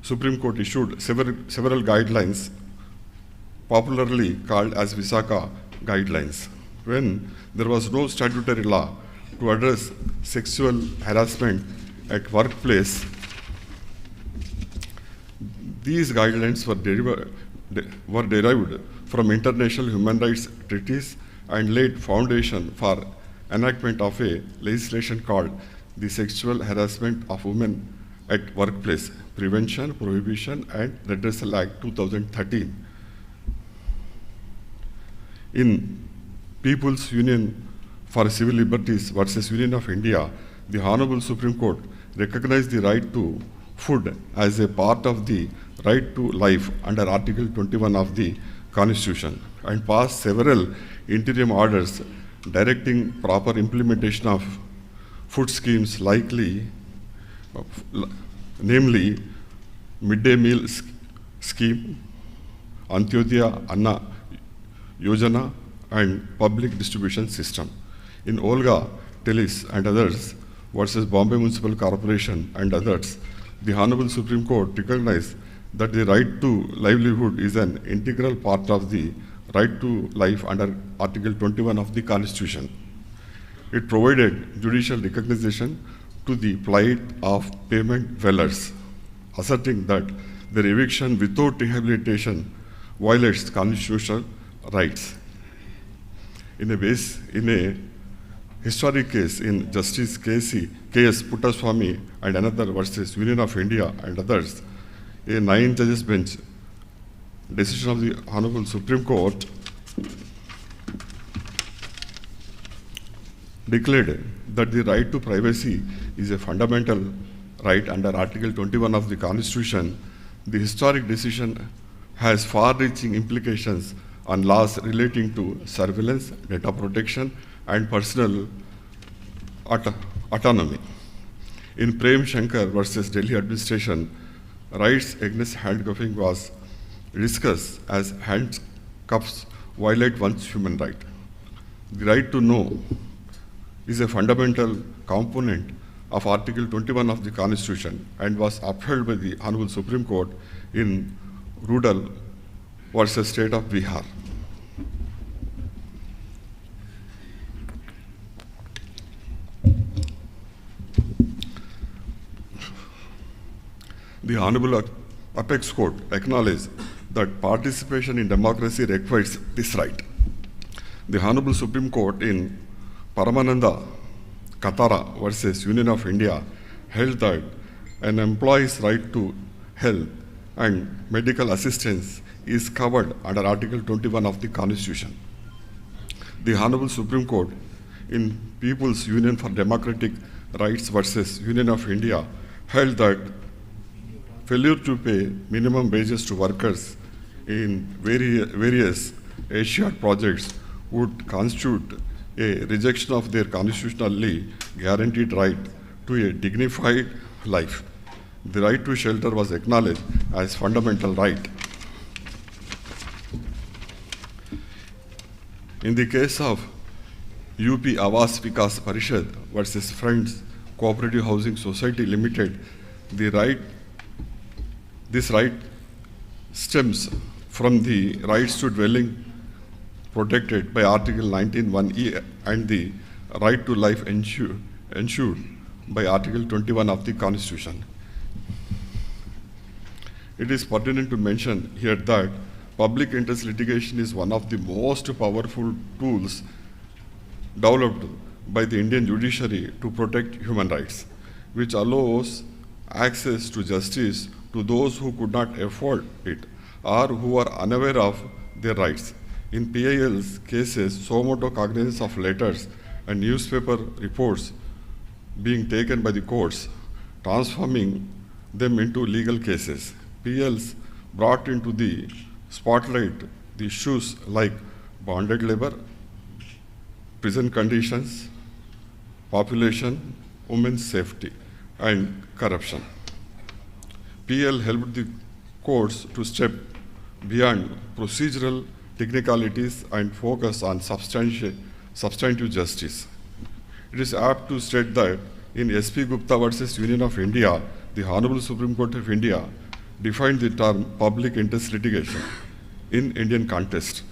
Supreme Court issued several guidelines, popularly called as Visakha guidelines. When there was no statutory law to address sexual harassment at workplace, these guidelines were derived from international human rights treaties and laid foundation for enactment of a legislation called the Sexual Harassment of Women at Workplace Prevention, Prohibition, and Redressal Act 2013. In People's Union for Civil Liberties versus Union of India, the Honorable Supreme Court recognized the right to food as a part of the right to life under Article 21 of the Constitution and passed several interim orders directing proper implementation of food schemes namely Midday Meal Scheme, Antyodaya Anna Yojana, and public distribution system. In Olga, Tellis and others versus Bombay Municipal Corporation and others, the Honorable Supreme Court recognized that the right to livelihood is an integral part of the right to life under Article 21 of the Constitution. It provided judicial recognition to the plight of payment dwellers, asserting that their eviction without rehabilitation violates constitutional rights. In a historic case in Justice K.S. Puttaswamy and another versus Union of India and others, a 9-judges bench decision of the Honorable Supreme Court declared that the right to privacy is a fundamental right under Article 21 of the Constitution. The historic decision has far-reaching implications on laws relating to surveillance, data protection, and personal autonomy. In Prem Shankar versus Delhi administration, rights against handcuffing was discussed as handcuffs violate one's human right. The right to know is a fundamental component of Article 21 of the Constitution and was upheld by the Honorable Supreme Court in Rudal versus State of Bihar. The Honorable Apex Court acknowledged that participation in democracy requires this right. The Honorable Supreme Court in Paramananda Katara versus Union of India held that an employee's right to health and medical assistance is covered under Article 21 of the Constitution. The Honorable Supreme Court in People's Union for Democratic Rights versus Union of India held that failure to pay minimum wages to workers in various Asiad projects would constitute a rejection of their constitutionally guaranteed right to a dignified life. The right to shelter was acknowledged as fundamental right. In the case of UP Awas Vikas Parishad versus Friends Cooperative Housing Society Limited, this right stems from the rights to dwelling protected by Article 19(1)(e) and the right to life ensured by Article 21 of the Constitution. It is pertinent to mention here that public interest litigation is one of the most powerful tools developed by the Indian judiciary to protect human rights, which allows access to justice to those who could not afford it or who are unaware of their rights. In PIL's cases, so moto cognizance of letters and newspaper reports being taken by the courts, transforming them into legal cases. PLs brought into the spotlight the issues like bonded labor, prison conditions, population, women's safety, and corruption. PL helped the courts to step beyond procedural technicalities and focus on substantive justice. It is apt to state that in S.P. Gupta versus Union of India, the Honorable Supreme Court of India defined the term public interest litigation in Indian context.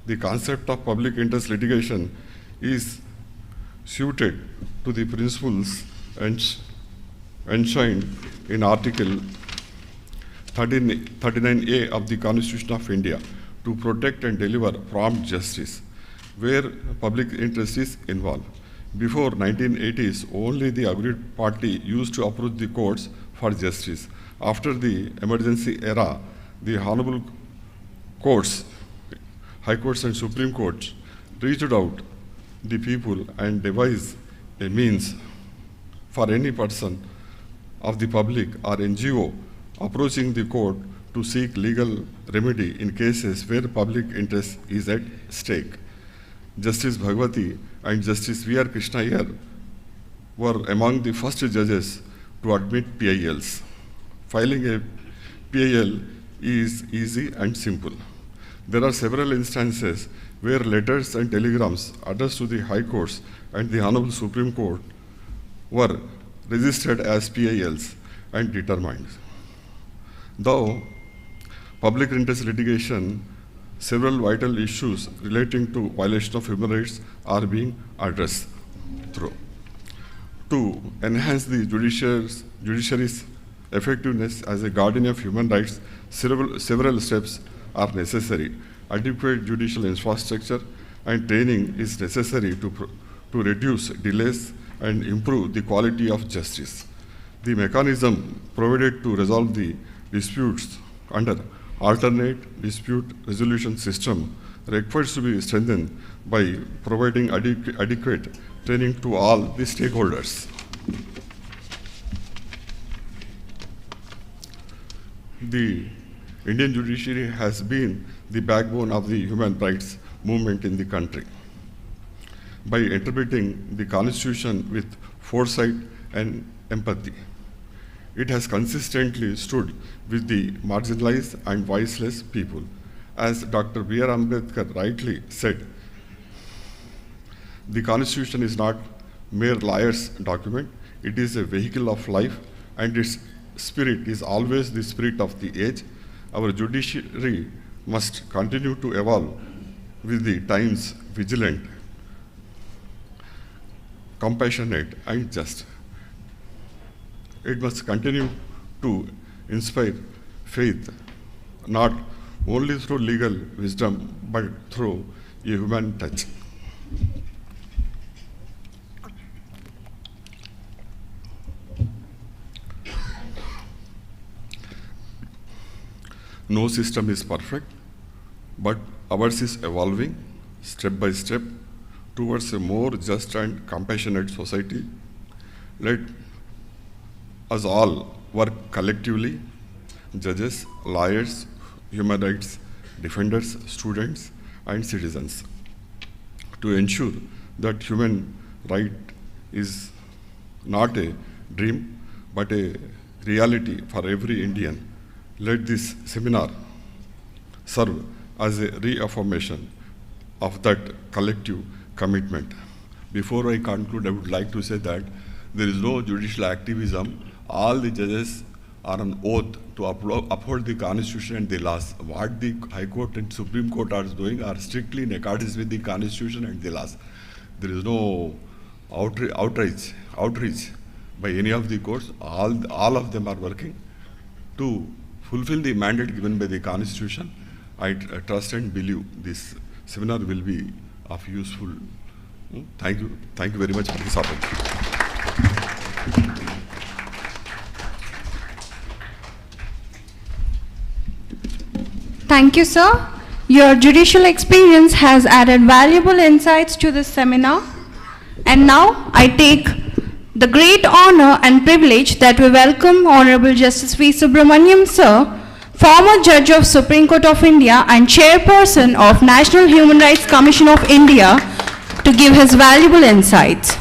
The concept of public interest litigation is suited to the principles enshrined in Article 39A of the Constitution of India to protect and deliver prompt justice where public interest is involved. Before 1980s, only the aggrieved party used to approach the courts for justice. After the emergency era, the honorable courts, high courts and Supreme Courts, reached out the people and devised a means for any person of the public or NGO approaching the court to seek legal remedy in cases where public interest is at stake. Justice Bhagwati and Justice V.R. Krishna Iyer were among the first judges to admit PILs. Filing a PIL is easy and simple. There are several instances where letters and telegrams addressed to the High Courts and the Honorable Supreme Court were registered as PILs and determined. Though public interest litigation, several vital issues relating to violation of human rights are being addressed through. To enhance the judiciary's effectiveness as a guardian of human rights, several steps are necessary. Adequate judicial infrastructure and training is necessary to reduce delays and improve the quality of justice. The mechanism provided to resolve the disputes under alternate dispute resolution system requires to be strengthened by providing adequate training to all the stakeholders. The Indian judiciary has been the backbone of the human rights movement in the country. By interpreting the Constitution with foresight and empathy, it has consistently stood with the marginalized and voiceless people. As Dr. B.R. Ambedkar rightly said, the Constitution is not mere lawyer's document, it is a vehicle of life, and its spirit is always the spirit of the age. Our judiciary must continue to evolve with the times, vigilant, compassionate, and just. It must continue to inspire faith, not only through legal wisdom, but through a human touch. No system is perfect, but ours is evolving step by step towards a more just and compassionate society. Let us all work collectively, judges, lawyers, human rights defenders, students, and citizens, to ensure that human right is not a dream, but a reality for every Indian. Let this seminar serve as a reaffirmation of that collective commitment. Before I conclude, I would like to say that there is no judicial activism. All the judges are on oath to uphold the Constitution and the laws. What the High Court and Supreme Court are doing are strictly in accordance with the Constitution and the laws. There is no outreach by any of the courts. All of them are working to fulfill the mandate given by the Constitution. I trust and believe this seminar will be of useful. Thank you very much for this opportunity. Thank you, sir. Your judicial experience has added valuable insights to this seminar. And now I take the great honor and privilege that we welcome Honorable Justice V. Subramaniam, sir, former Judge of Supreme Court of India and Chairperson of National Human Rights Commission of India, to give his valuable insights.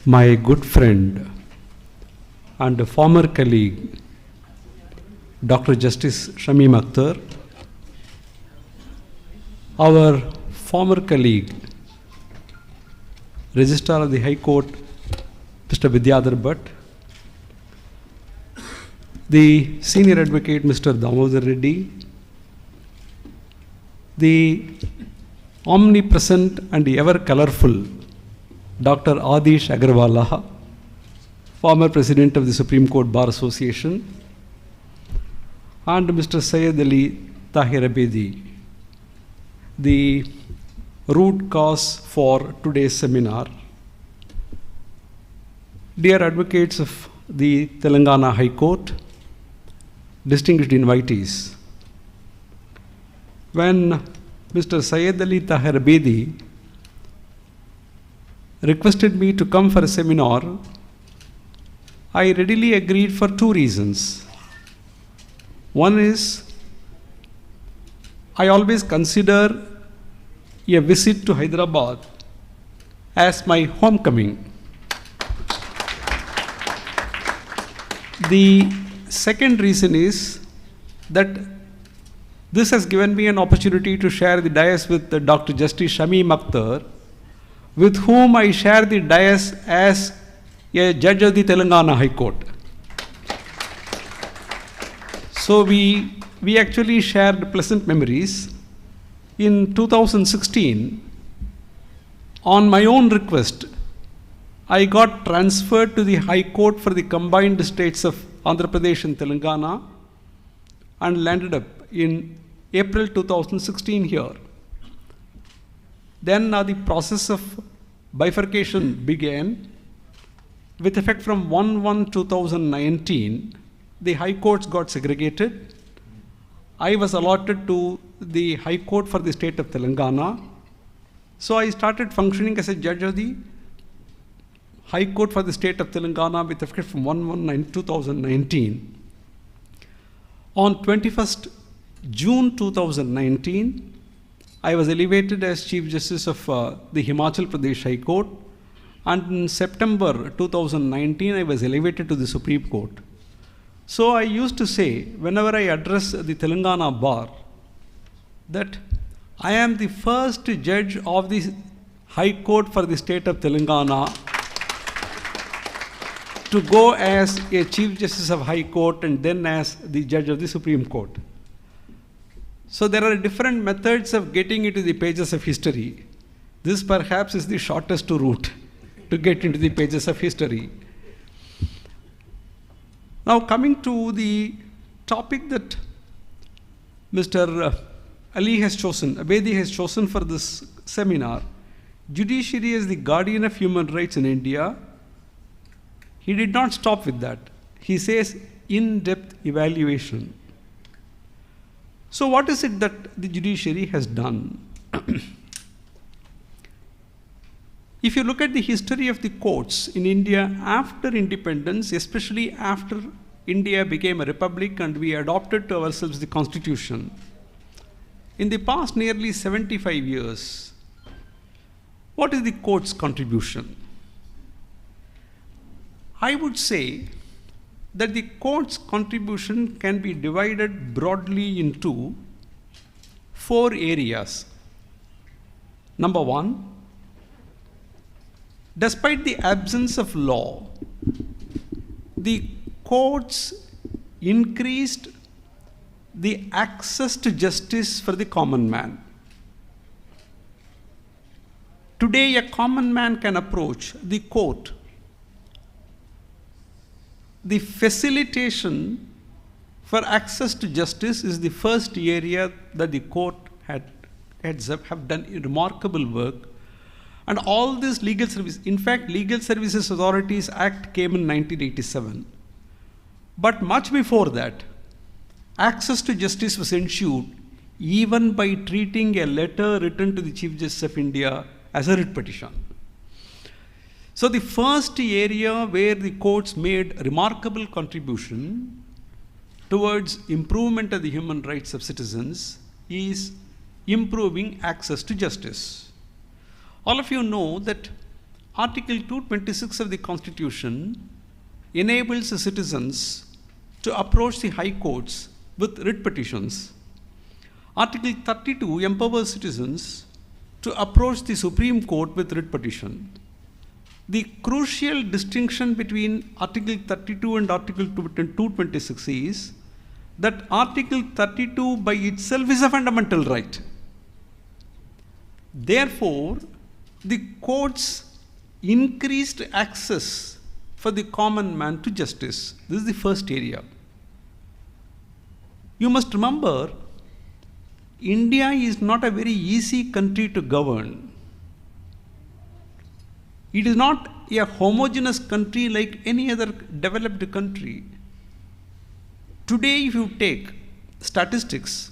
My good friend and former colleague, Dr. Justice Shamim Akhtar, our former colleague, Registrar of the High Court, Mr. Vidyadhar Bhatt, the Senior Advocate, Mr. Damodar Reddy, the omnipresent and ever colorful Dr. Adish Agarwala, former President of the Supreme Court Bar Association, and Mr. Syed Ali Tahir Abedi, the root cause for today's seminar. Dear advocates of the Telangana High Court, distinguished invitees, when Mr. Syed Ali Tahir Abedi requested me to come for a seminar, I readily agreed for two reasons. One is, I always consider a visit to Hyderabad as my homecoming. The second reason is that this has given me an opportunity to share the dais with Dr. Justice Shamim Akhtar, with whom I share the dais as a judge of the Telangana High Court. So we actually shared pleasant memories. In 2016, on my own request, I got transferred to the High Court for the combined states of Andhra Pradesh and Telangana and landed up in April 2016 here. Then the process of bifurcation began. With effect from 1/1/2019, the High Courts got segregated. I was allotted to the High Court for the state of Telangana. So I started functioning as a judge of the High Court for the state of Telangana with effect from 1/1/2019. On 21st June 2019, I was elevated as Chief Justice of the Himachal Pradesh High Court, and in September 2019, I was elevated to the Supreme Court. So I used to say, whenever I address the Telangana bar, that I am the first judge of the High Court for the state of Telangana to go as a Chief Justice of High Court and then as the judge of the Supreme Court. So there are different methods of getting into the pages of history. This perhaps is the shortest route to get into the pages of history. Now coming to the topic that Mr. Ali has chosen, Abedi has chosen for this seminar, judiciary as the guardian of human rights in India. He did not stop with that. He says in-depth evaluation. So what is it that the judiciary has done? If you look at the history of the courts in India after independence, especially after India became a republic and we adopted to ourselves the constitution, in the past nearly 75 years, what is the court's contribution? I would say that the court's contribution can be divided broadly into 4 areas. Number 1, despite the absence of law, the courts increased the access to justice for the common man. Today, a common man can approach the court. The facilitation for access to justice is the first area that the court have done remarkable work. And all this legal service, in fact, Legal Services Authorities Act came in 1987. But much before that, access to justice was ensured even by treating a letter written to the Chief Justice of India as a writ petition. So the first area where the courts made remarkable contribution towards improvement of the human rights of citizens is improving access to justice. All of you know that Article 226 of the Constitution enables the citizens to approach the high courts with writ petitions. Article 32 empowers citizens to approach the Supreme Court with writ petition. The crucial distinction between Article 32 and Article 226 is that Article 32 by itself is a fundamental right. Therefore, the courts increased access for the common man to justice. This is the first area. You must remember, India is not a very easy country to govern. It is not a homogeneous country like any other developed country. Today, if you take statistics,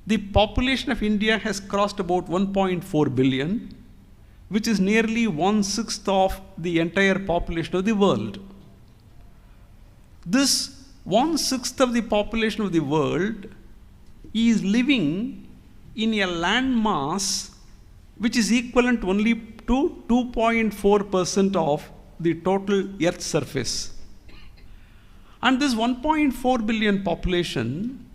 the population of India has crossed about 1.4 billion, which is nearly 1/6 of the entire population of the world. this 1/6 of the population of the world is living in a land mass which is equivalent only to 2.4% of the total Earth's surface. And this 1.4 billion population,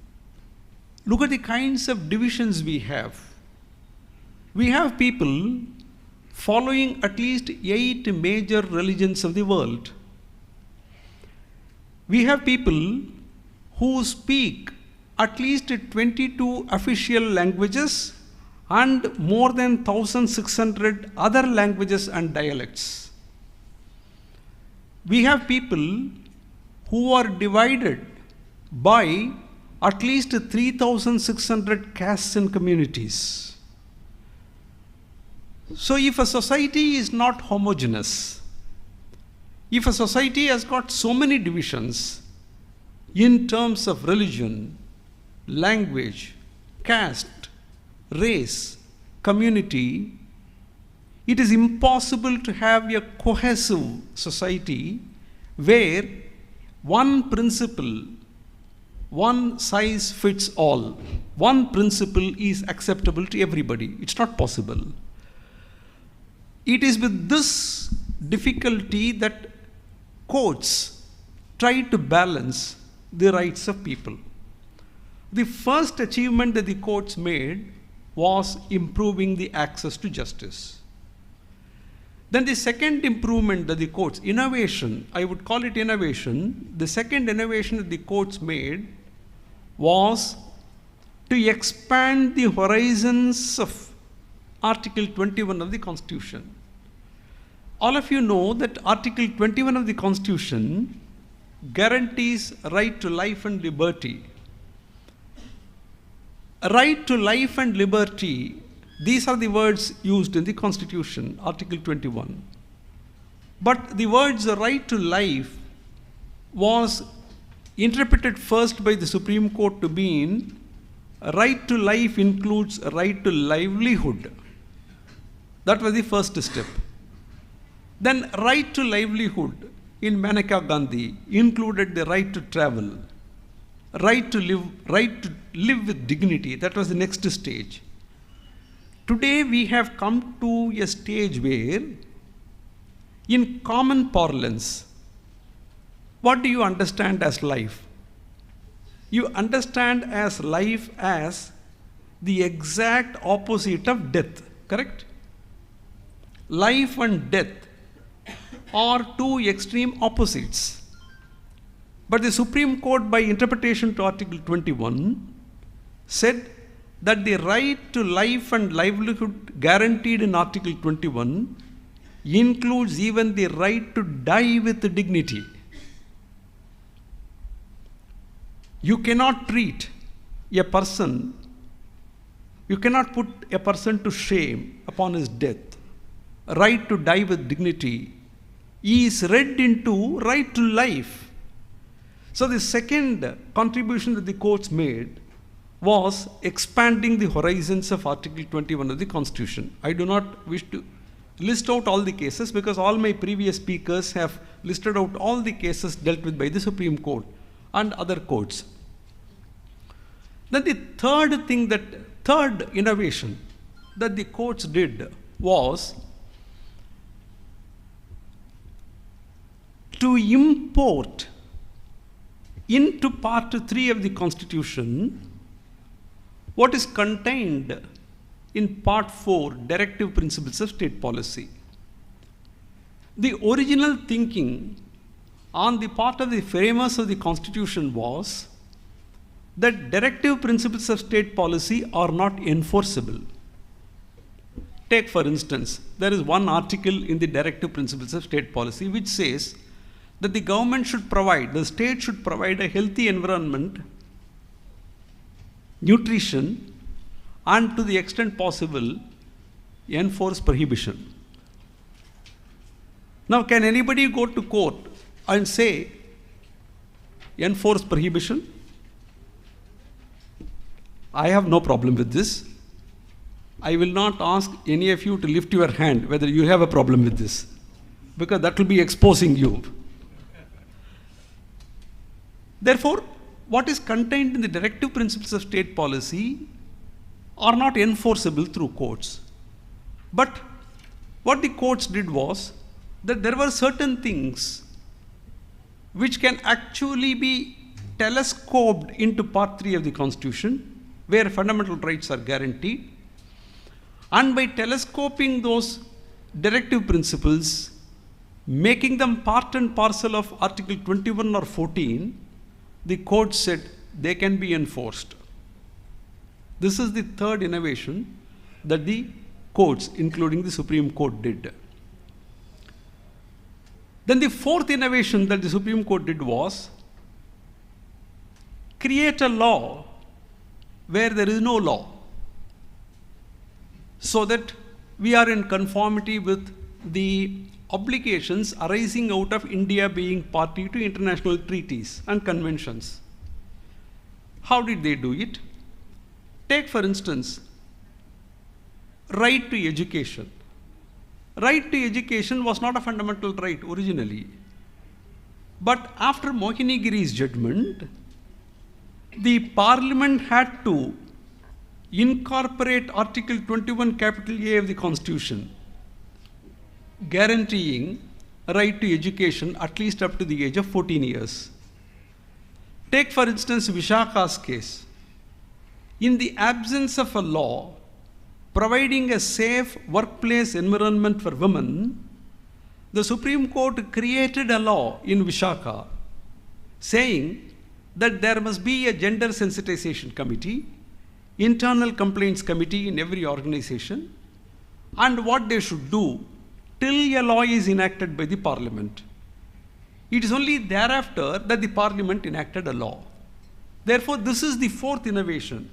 look at the kinds of divisions we have. We have people following at least 8 major religions of the world. We have people who speak at least 22 official languages and more than 1,600 other languages and dialects. We have people who are divided by at least 3,600 castes and communities. So if a society is not homogeneous, if a society has got so many divisions in terms of religion, language, caste, race, community, it is impossible to have a cohesive society where one principle, one size fits all, one principle is acceptable to everybody. It's not possible. It is with this difficulty that courts try to balance the rights of people. The first achievement that the courts made was improving the access to justice. Then the second improvement that the courts, innovation, I would call it innovation, the second innovation that the courts made was to expand the horizons of Article 21 of the Constitution. All of you know that Article 21 of the Constitution guarantees right to life and liberty. Right to life and liberty, these are the words used in the Constitution, Article 21. But the words right to life was interpreted first by the Supreme Court to mean right to life includes a right to livelihood. That was the first step. Then right to livelihood in Maneka Gandhi included the right to travel, right to live with dignity. That was the next stage. Today we have come to a stage where, in common parlance, what do you understand as life? You understand as life as the exact opposite of death, correct? Life and death are two extreme opposites. But the Supreme Court, by interpretation to Article 21, said that the right to life and livelihood guaranteed in Article 21 includes even the right to die with dignity. You cannot treat a person, you cannot put a person to shame upon his death. Right to die with dignity is read into right to life. So the second contribution that the courts made was expanding the horizons of Article 21 of the Constitution. I do not wish to list out all the cases because all my previous speakers have listed out all the cases dealt with by the Supreme Court and other courts. Then the third innovation that the courts did was to import into Part 3 of the Constitution what is contained in Part 4, Directive Principles of State Policy. The original thinking on the part of the framers of the Constitution was that directive principles of state policy are not enforceable. Take, for instance, there is one article in the Directive Principles of State Policy which says that the government should provide, the state should provide a healthy environment, nutrition, and to the extent possible, enforce prohibition. Now, can anybody go to court and say, enforce prohibition? I have no problem with this. I will not ask any of you to lift your hand whether you have a problem with this, because that will be exposing you. Therefore, what is contained in the directive principles of state policy are not enforceable through courts. But what the courts did was that there were certain things which can actually be telescoped into Part 3 of the Constitution, where fundamental rights are guaranteed. And by telescoping those directive principles, making them part and parcel of Article 21 or 14, the court said they can be enforced. This is the third innovation that the courts, including the Supreme Court, did. Then the fourth innovation that the Supreme Court did was create a law where there is no law, so that we are in conformity with the obligations arising out of India being party to international treaties and conventions. How did they do it? Take, for instance, right to education. Right to education was not a fundamental right originally. But after Mohinigiri's judgment, the Parliament had to incorporate Article 21 capital A of the Constitution, guaranteeing a right to education at least up to the age of 14 years. Take, for instance, Vishaka's case. In the absence of a law providing a safe workplace environment for women, the Supreme Court created a law in Vishaka saying that there must be a gender sensitization committee, internal complaints committee in every organization, and what they should do till a law is enacted by the Parliament. It is only thereafter that the Parliament enacted a law. Therefore, this is the fourth innovation.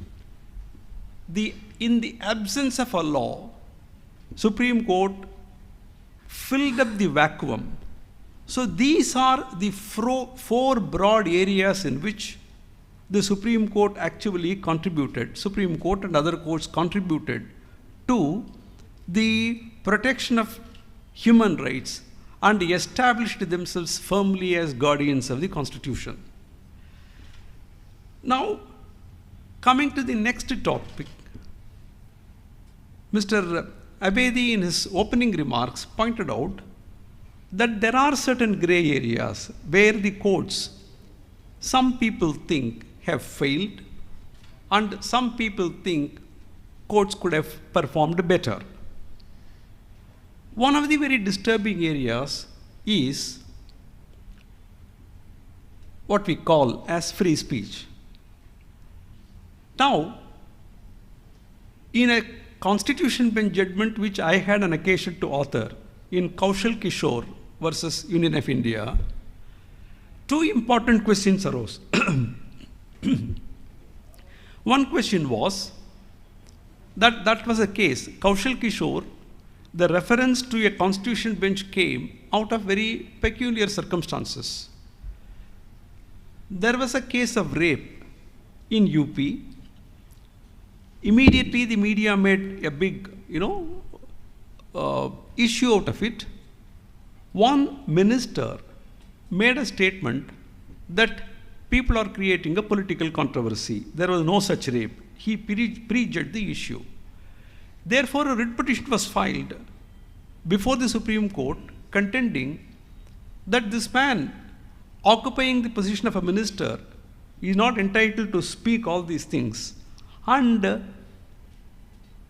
In the absence of a law, Supreme Court filled up the vacuum. So these are the four broad areas in which the Supreme Court actually contributed. Supreme Court and other courts contributed to the protection of human rights and established themselves firmly as guardians of the Constitution. Now, coming to the next topic, Mr. Abedi in his opening remarks pointed out that there are certain gray areas where the courts, some people think, have failed, and some people think courts could have performed better. One of the very disturbing areas is what we call as free speech. Now, in a Constitution bench judgment which I had an occasion to author in Kaushal Kishore versus Union of India, two important questions arose. One question was that was a case, Kaushal Kishore, the reference to a Constitution bench came out of very peculiar circumstances. There was a case of rape in UP. Immediately the media made a big, issue out of it. One minister made a statement that people are creating a political controversy. There was no such rape. He prejudged the issue. Therefore, a writ petition was filed before the Supreme Court contending that this man occupying the position of a minister is not entitled to speak all these things, and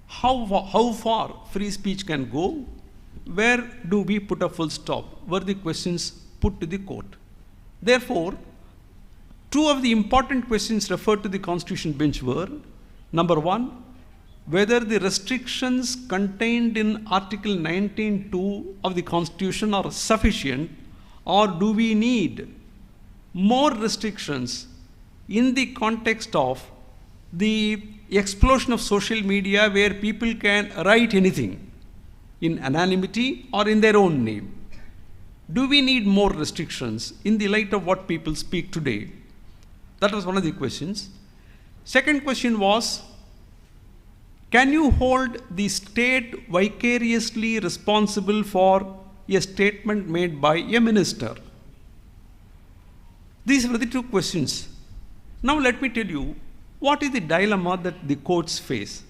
how far free speech can go, where do we put a full stop, were the questions put to the court. Therefore, two of the important questions referred to the Constitution bench were, number one, whether the restrictions contained in Article 19(2) of the Constitution are sufficient, or do we need more restrictions in the context of the explosion of social media where people can write anything in anonymity or in their own name. Do we need more restrictions in the light of what people speak today? That was one of the questions. Second question was, can you hold the state vicariously responsible for a statement made by a minister? These were the two questions. Now let me tell you, what is the dilemma that the courts face?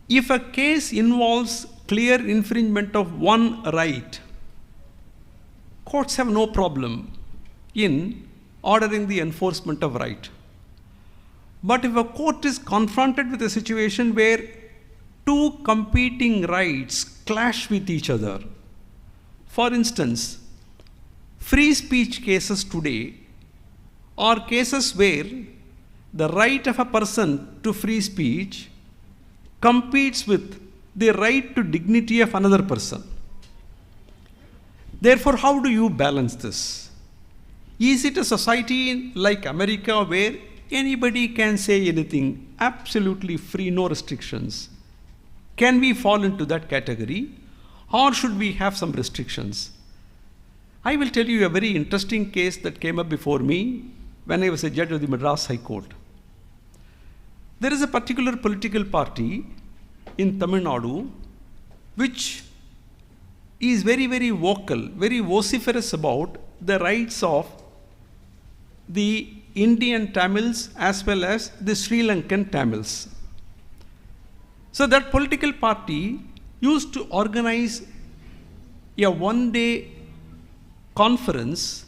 If a case involves clear infringement of one right, courts have no problem in ordering the enforcement of right. But if a court is confronted with a situation where two competing rights clash with each other, for instance, free speech cases today are cases where the right of a person to free speech competes with the right to dignity of another person. Therefore, how do you balance this? Is it a society like America where anybody can say anything, absolutely free, no restrictions? Can we fall into that category, or should we have some restrictions? I will tell you a very interesting case that came up before me when I was a judge of the Madras High Court. There is a particular political party in Tamil Nadu which is very, very vocal, very vociferous about the rights of the Indian Tamils as well as the Sri Lankan Tamils. So that political party used to organize a one-day conference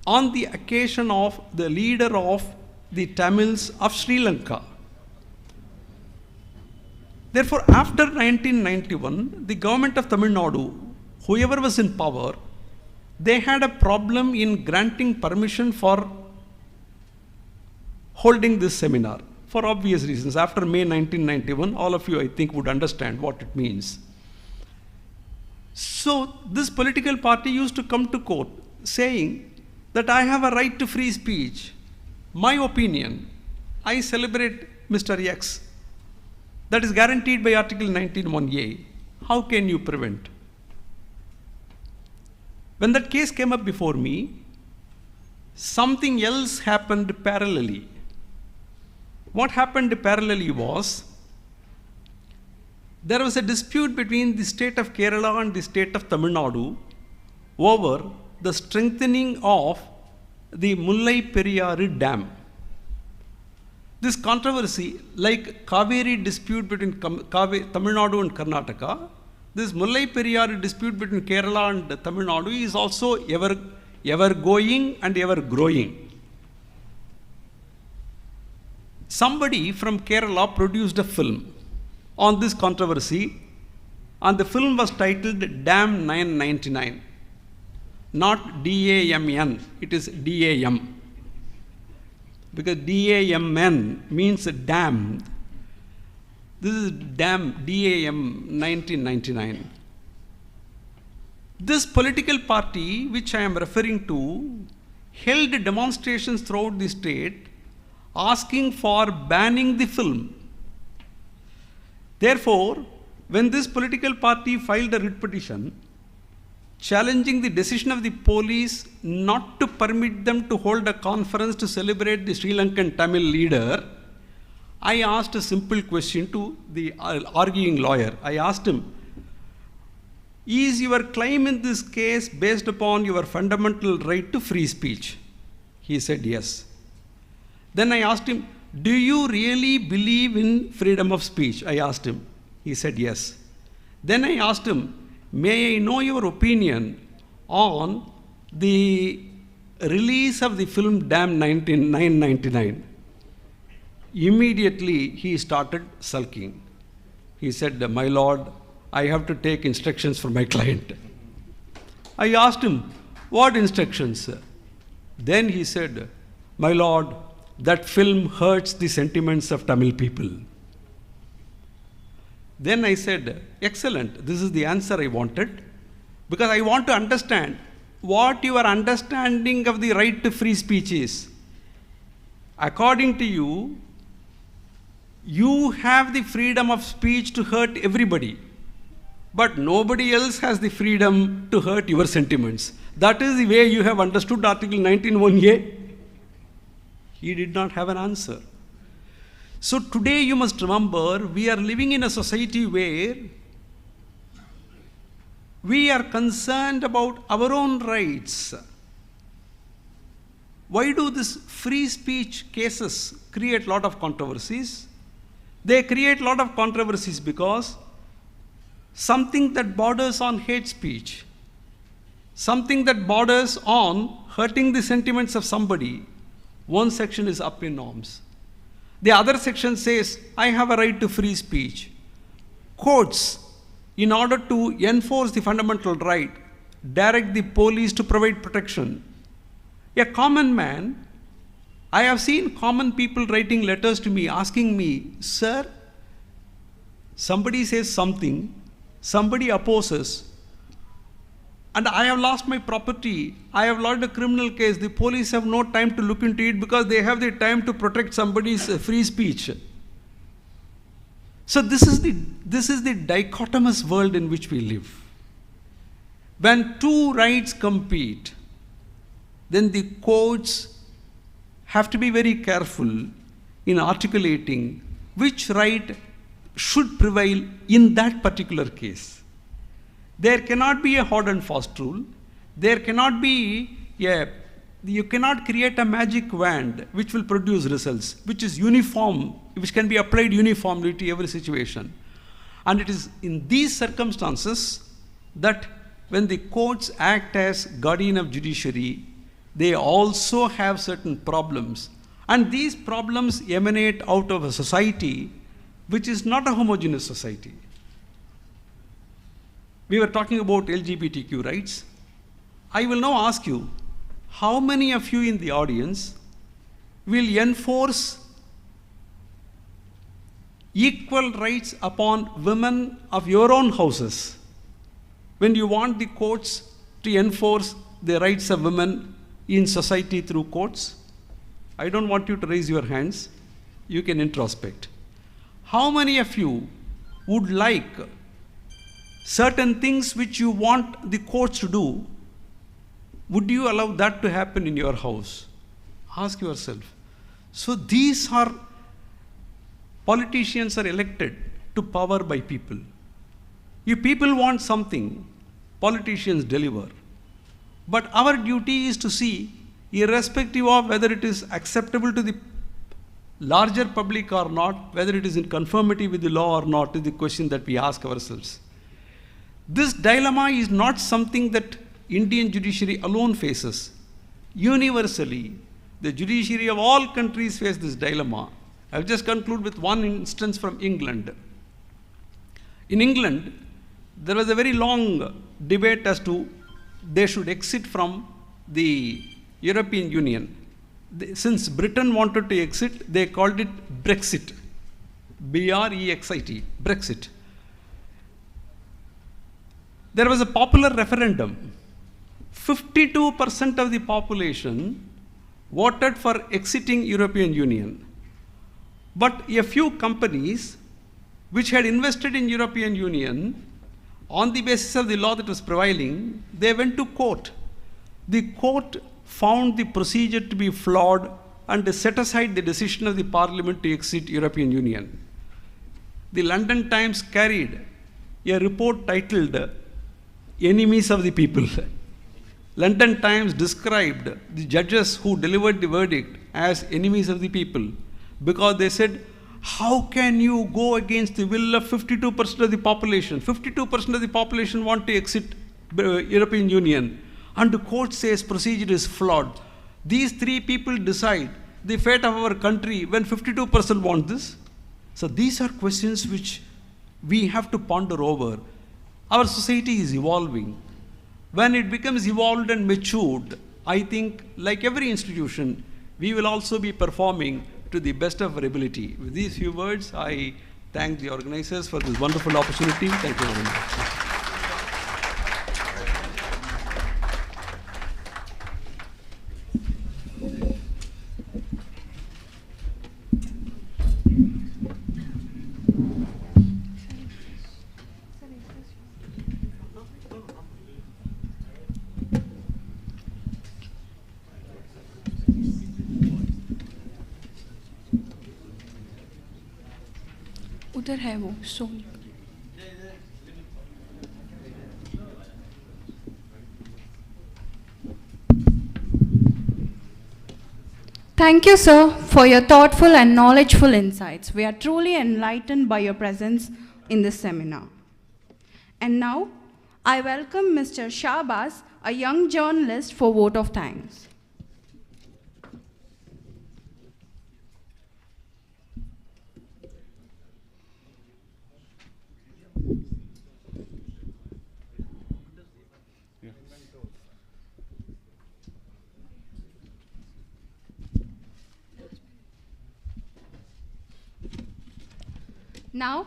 on the occasion of the leader of the Tamils of Sri Lanka. Therefore, after 1991, the government of Tamil Nadu, whoever was in power, they had a problem in granting permission for holding this seminar for obvious reasons. After May 1991, all of you, I think, would understand what it means. So this political party used to come to court saying that I have a right to free speech. My opinion, I celebrate Mr. X. That is guaranteed by Article 19(1)(a). How can you prevent? When that case came up before me, something else happened parallelly. What happened parallelly was, there was a dispute between the state of Kerala and the state of Tamil Nadu over the strengthening of the Mullai Periyar Dam. This controversy, like Kaveri dispute between Tamil Nadu and Karnataka, this Mullai Periyar dispute between Kerala and Tamil Nadu is also ever going and ever growing. Somebody from Kerala produced a film on this controversy, and the film was titled Dam 999. Not D-A-M-N, it is D-A-M. Because D-A-M-N means damned. This is Dam, D-A-M 1999. This political party, which I am referring to, held demonstrations throughout the state asking for banning the film. Therefore, when this political party filed a writ petition challenging the decision of the police not to permit them to hold a conference to celebrate the Sri Lankan Tamil leader, I asked a simple question to the arguing lawyer. I asked him, is your claim in this case based upon your fundamental right to free speech? He said yes. Then I asked him, do you really believe in freedom of speech? I asked him. He said yes. Then I asked him, may I know your opinion on the release of the film Dam 999? Immediately he started sulking. He said, my lord, I have to take instructions from my client. I asked him, what instructions? Then he said, my lord, that film hurts the sentiments of Tamil people. Then I said, excellent, this is the answer I wanted, because I want to understand what your understanding of the right to free speech is. According to you, you have the freedom of speech to hurt everybody, but nobody else has the freedom to hurt your sentiments. That is the way you have understood Article 19(1)(a). He did not have an answer. So today you must remember, we are living in a society where we are concerned about our own rights why do these free speech cases create a lot of controversies? They create a lot of controversies because something that borders on hate speech, something that borders on hurting the sentiments of somebody, one section is up in arms. The other section says, I have a right to free speech. Courts, in order to enforce the fundamental right, direct the police to provide protection. A common man, I have seen common people writing letters to me asking me, sir, somebody says something, somebody opposes, and I have lost my property, I have lodged a criminal case, the police have no time to look into it because they have the time to protect somebody's free speech. So this is the dichotomous world in which we live. When two rights compete, then the courts have to be very careful in articulating which right should prevail in that particular case. There cannot be a hard and fast rule. There cannot be you cannot create a magic wand which will produce results, which is uniform, which can be applied uniformly to every situation. And it is in these circumstances that when the courts act as guardian of judiciary, they also have certain problems. And these problems emanate out of a society which is not a homogeneous society. We were talking about LGBTQ rights. I will now ask you, how many of you in the audience will enforce equal rights upon women of your own houses when you want the courts to enforce the rights of women in society through courts? I don't want you to raise your hands. You can introspect. How many of you would like certain things which you want the courts to do, would you allow that to happen in your house? Ask yourself. So these are, politicians are elected to power by people. If people want something, politicians deliver. But our duty is to see, irrespective of whether it is acceptable to the larger public or not, whether it is in conformity with the law or not, is the question that we ask ourselves. This dilemma is not something that Indian judiciary alone faces. Universally, the judiciary of all countries face this dilemma. I will just conclude with one instance from England. In England, there was a very long debate as to they should exit from the European Union. Since Britain wanted to exit, they called it Brexit. B-R-E-X-I-T, Brexit. There was a popular referendum. 52% of the population voted for exiting European Union. But a few companies which had invested in European Union on the basis of the law that was prevailing, they went to court. The court found the procedure to be flawed and set aside the decision of the Parliament to exit European Union. The London Times carried a report titled Enemies of the People. London Times described the judges who delivered the verdict as enemies of the people because they said, how can you go against the will of 52% of the population? 52% of the population want to exit European Union, and the court says procedure is flawed. These three people decide the fate of our country when 52% want this. So these are questions which we have to ponder over. Our society is evolving. When it becomes evolved and matured, I think, like every institution, we will also be performing to the best of our ability. With these few words, I thank the organizers for this wonderful opportunity. Thank you very much. उधर है वो Soni Thank you, sir, for your thoughtful and knowledgeful insights. We are truly enlightened by your presence in this seminar. And now, I welcome Mr. Shahbaz, a young journalist, for vote of thanks. Now,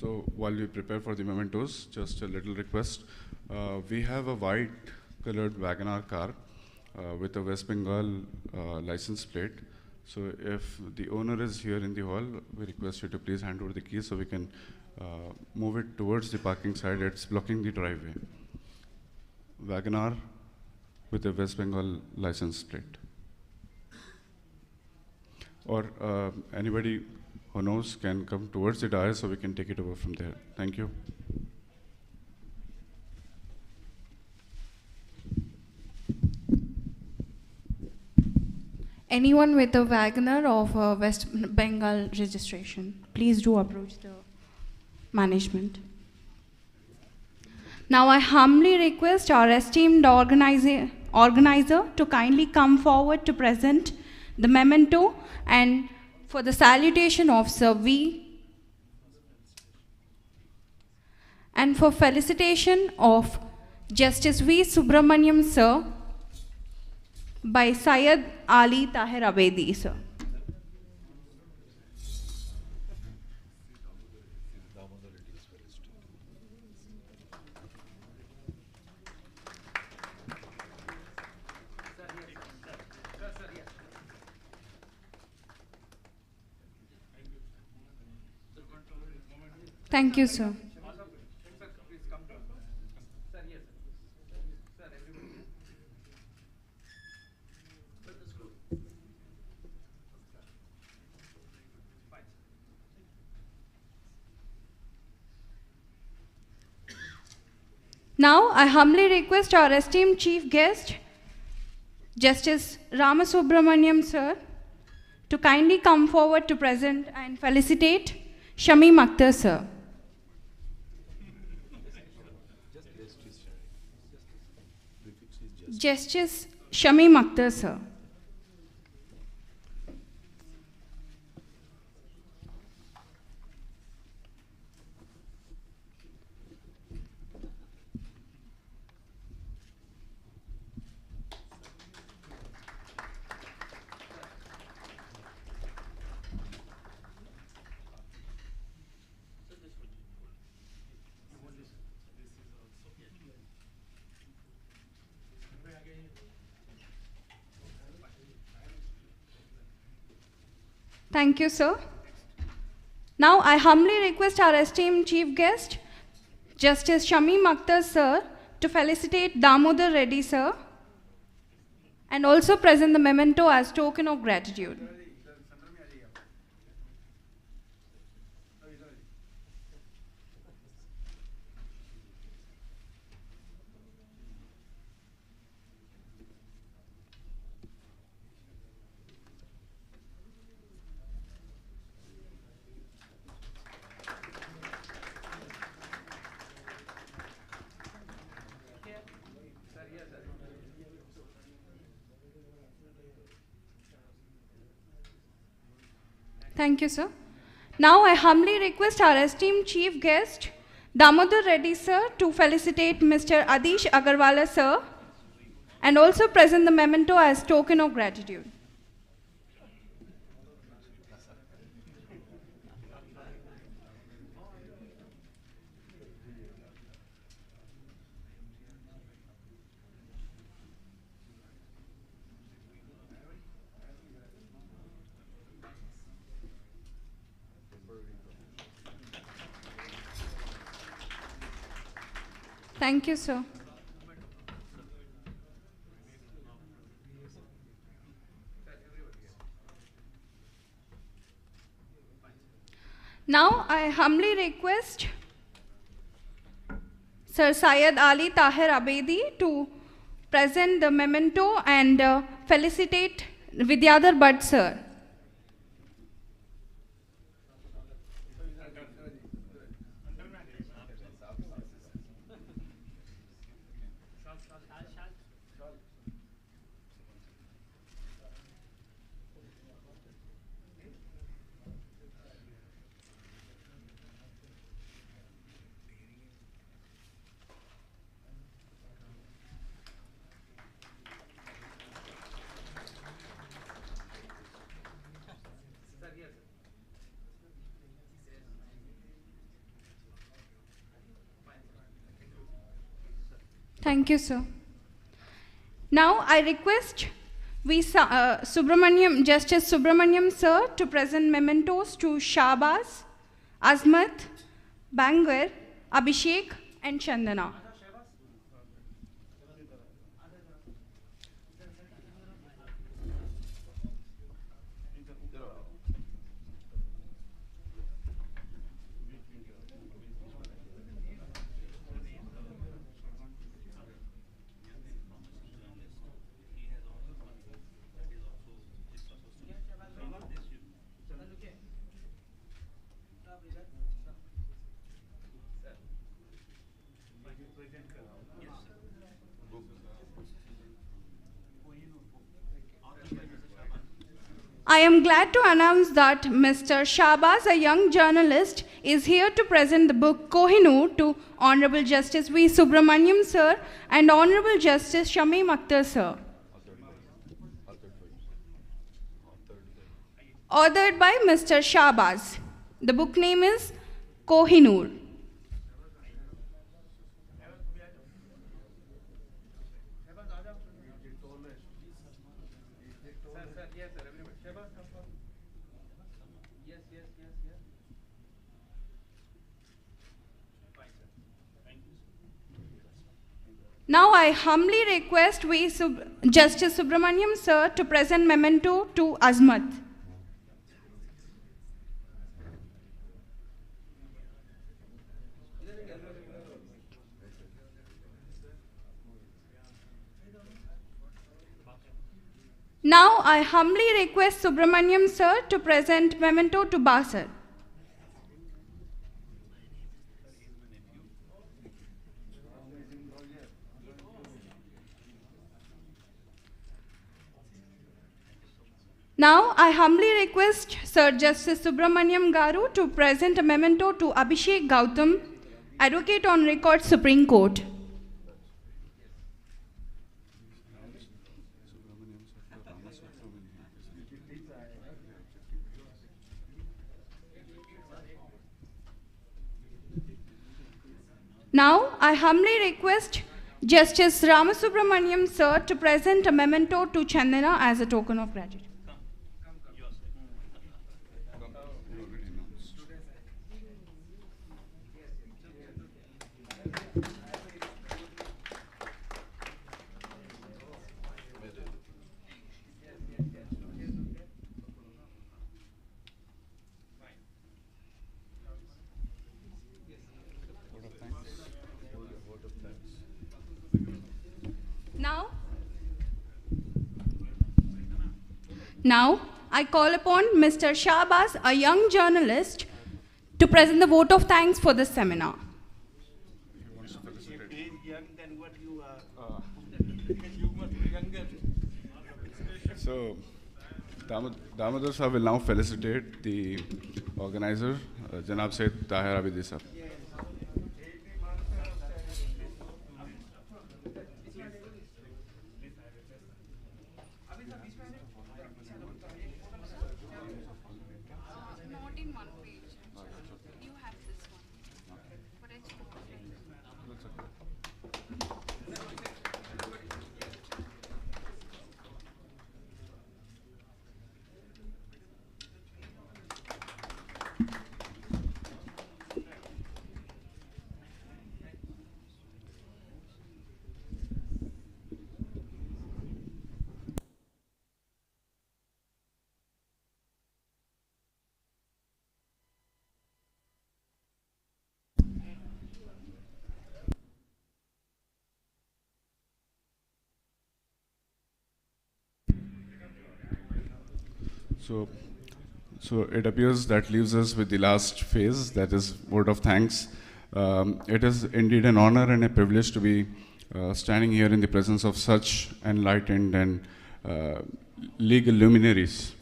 So while we prepare for the mementos, just a little request. We have a white colored WagonR car with a West Bengal license plate. So if the owner is here in the hall, we request you to please hand over the keys so we can move it towards the parking side. It's blocking the driveway. WagonR with a West Bengal license plate. Or anybody who knows can come towards the dais so we can take it over from there. Thank you. anyone with a WagonR of West Bengal registration, please do approach the management. Now I humbly request our esteemed organizer to kindly come forward to present the memento and for the salutation of Sir V. And for felicitation of Justice V. Subramaniam, sir, by Syed Ali Tahir Abedi, sir. Thank you, sir. Now, I humbly request our esteemed chief guest, Justice Ramasubramaniam, sir, to kindly come forward to present and felicitate Shamim Akhtar, sir. Justice Shamim Akhtar, sir. Thank you, sir. Now, I humbly request our esteemed chief guest, Justice Shamim Akhtar, sir, to felicitate Damodar Reddy, sir, and also present the memento as token of gratitude. Thank you, sir. Now I humbly request our esteemed chief guest, Damodar Reddy, sir, to felicitate Mr. Adish Agarwala, sir, and also present the memento as token of gratitude. Thank you, sir. Now I humbly request Sir Syed Ali Tahir Abedi to present the memento and felicitate Vidyadhar Bhatt sir. Thank you, sir. Now I request Justice Subramaniam sir to present mementos to Shahbaz, Azmat, Bangwar, Abhishek and Chandana. I am glad to announce that Mr. Shahbaz, a young journalist, is here to present the book Kohinoor to Honorable Justice V. Subramaniam sir and Honorable Justice Shamim Akhtar sir. Authored by Mr. Shahbaz. The book name is Kohinoor. Now I humbly request Justice Subramaniam sir to present memento to Azmat. Now I humbly request Subramaniam sir to present memento to Basar. Now I humbly request Sir Justice Subramaniam Garu to present a memento to Abhishek Gautam, Advocate on Record, Supreme Court. Now I humbly request Justice Ramasubramaniam sir to present a memento to Chandana as a token of gratitude. Now, I call upon Mr. Shahbaz, a young journalist, to present the vote of thanks for this seminar. So, Damodar sir will now felicitate the organizer, Janab Said Tahir Abedi sir. So, so it appears that leaves us with the last phase, that is word of thanks. It is indeed an honor and a privilege to be standing here in the presence of such enlightened and legal luminaries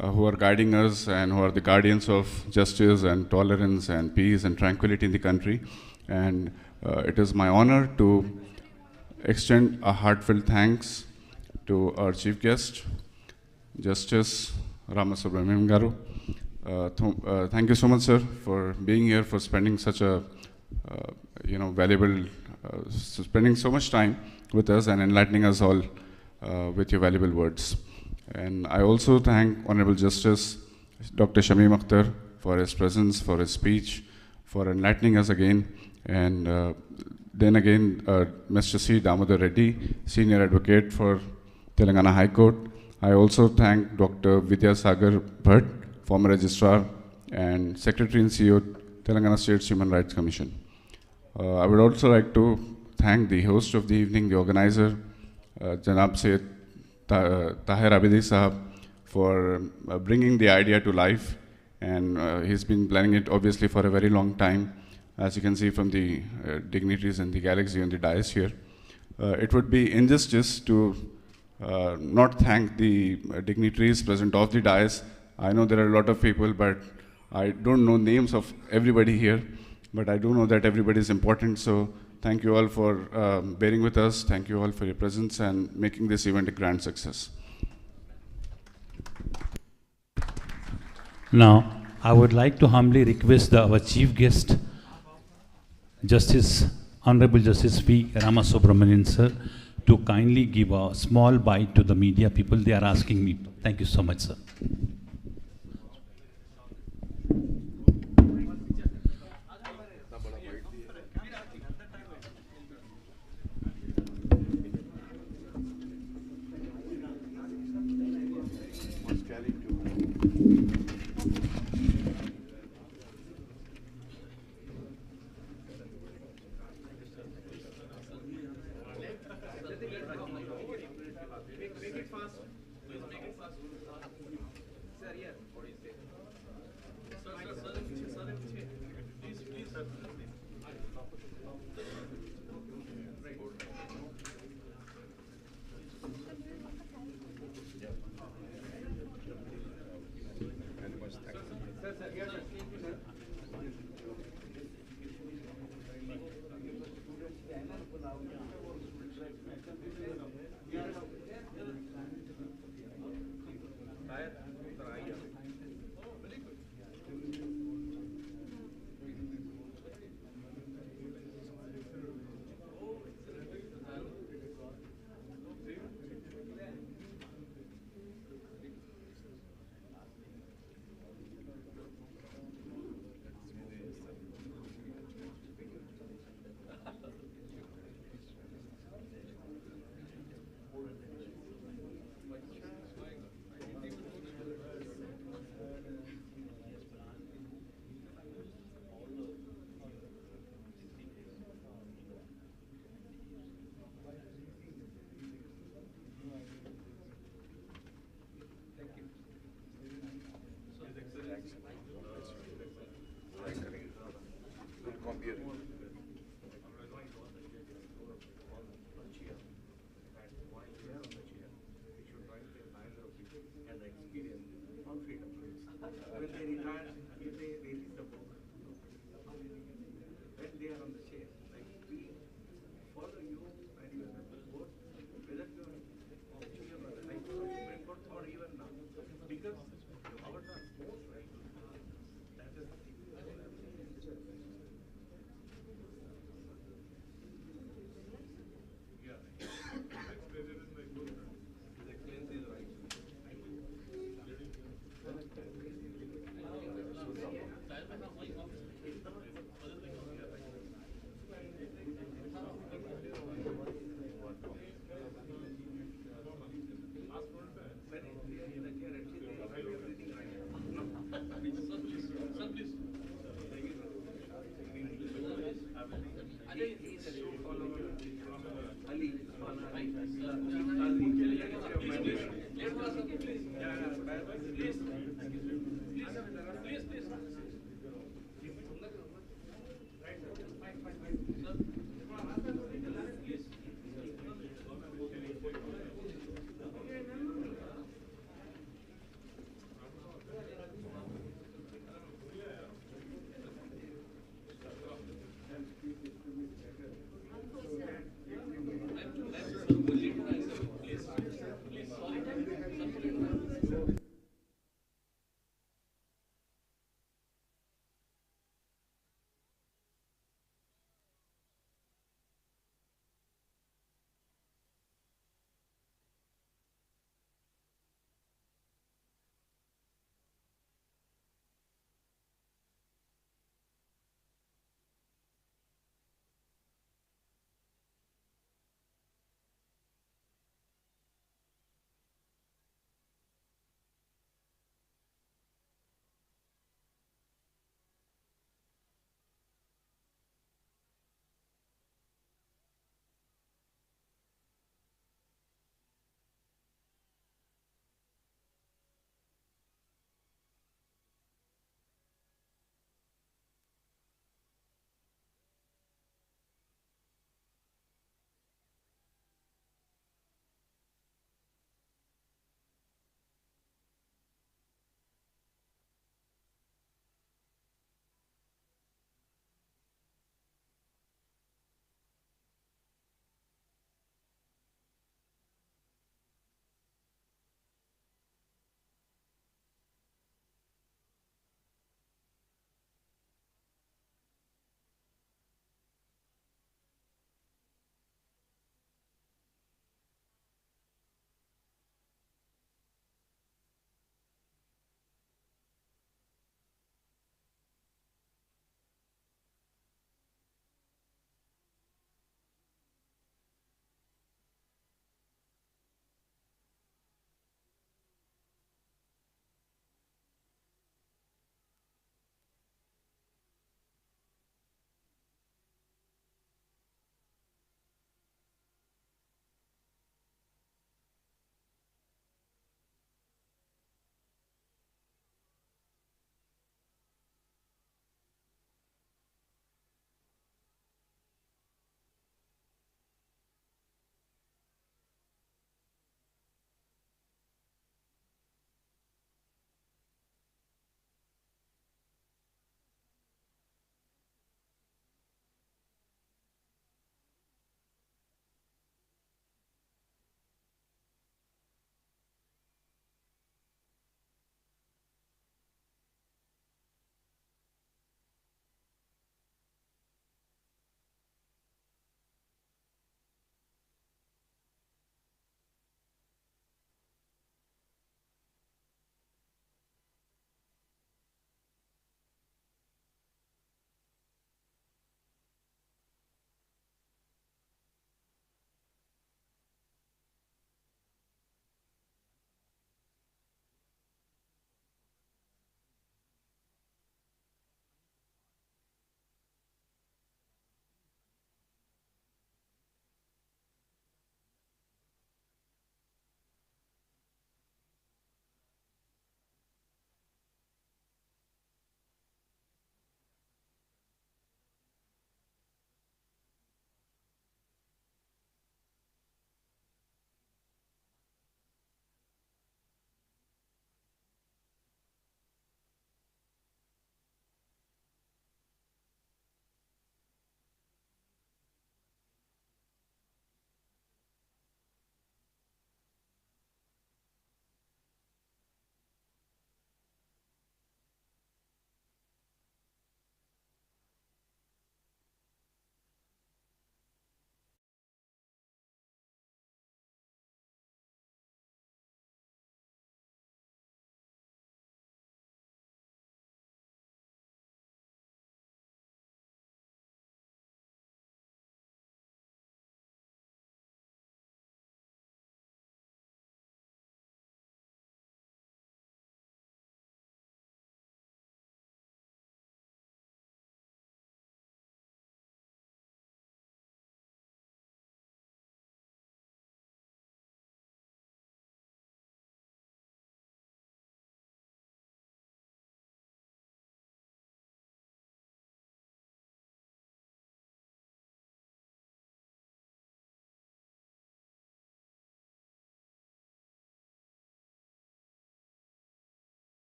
who are guiding us and who are the guardians of justice and tolerance and peace and tranquility in the country. And it is my honor to extend a heartfelt thanks to our chief guest, Justice Rama Subramaniam Garu. Thank you so much, sir, for being here, for spending such a valuable, spending so much time with us and enlightening us all with your valuable words. And I also thank Honorable Justice Dr. Shamim Akhtar for his presence, for his speech, for enlightening us again. And then again, Mr. C. Damodar Reddy, Senior Advocate for Telangana High Court. I also thank Dr. Vidya Sagar Bhatt, former Registrar and Secretary and CEO, Telangana State Human Rights Commission. I would also like to thank the host of the evening, the organizer, Janab Sayyid Tahir Abidi Sahab, for bringing the idea to life. And he's been planning it obviously for a very long time, as you can see from the dignitaries in the galaxy and the dais here. It would be injustice to not thank the dignitaries present off the dais. I know there are a lot of people, but I don't know names of everybody here, but I do know that everybody is important. So thank you all for bearing with us. Thank you all for your presence and making this event a grand success. Now, I would like to humbly request our chief guest, Honorable Justice V. Rama Subramanian, sir, to kindly give a small bite to the media people. They are asking me. Thank you so much, sir. Please. Please, please.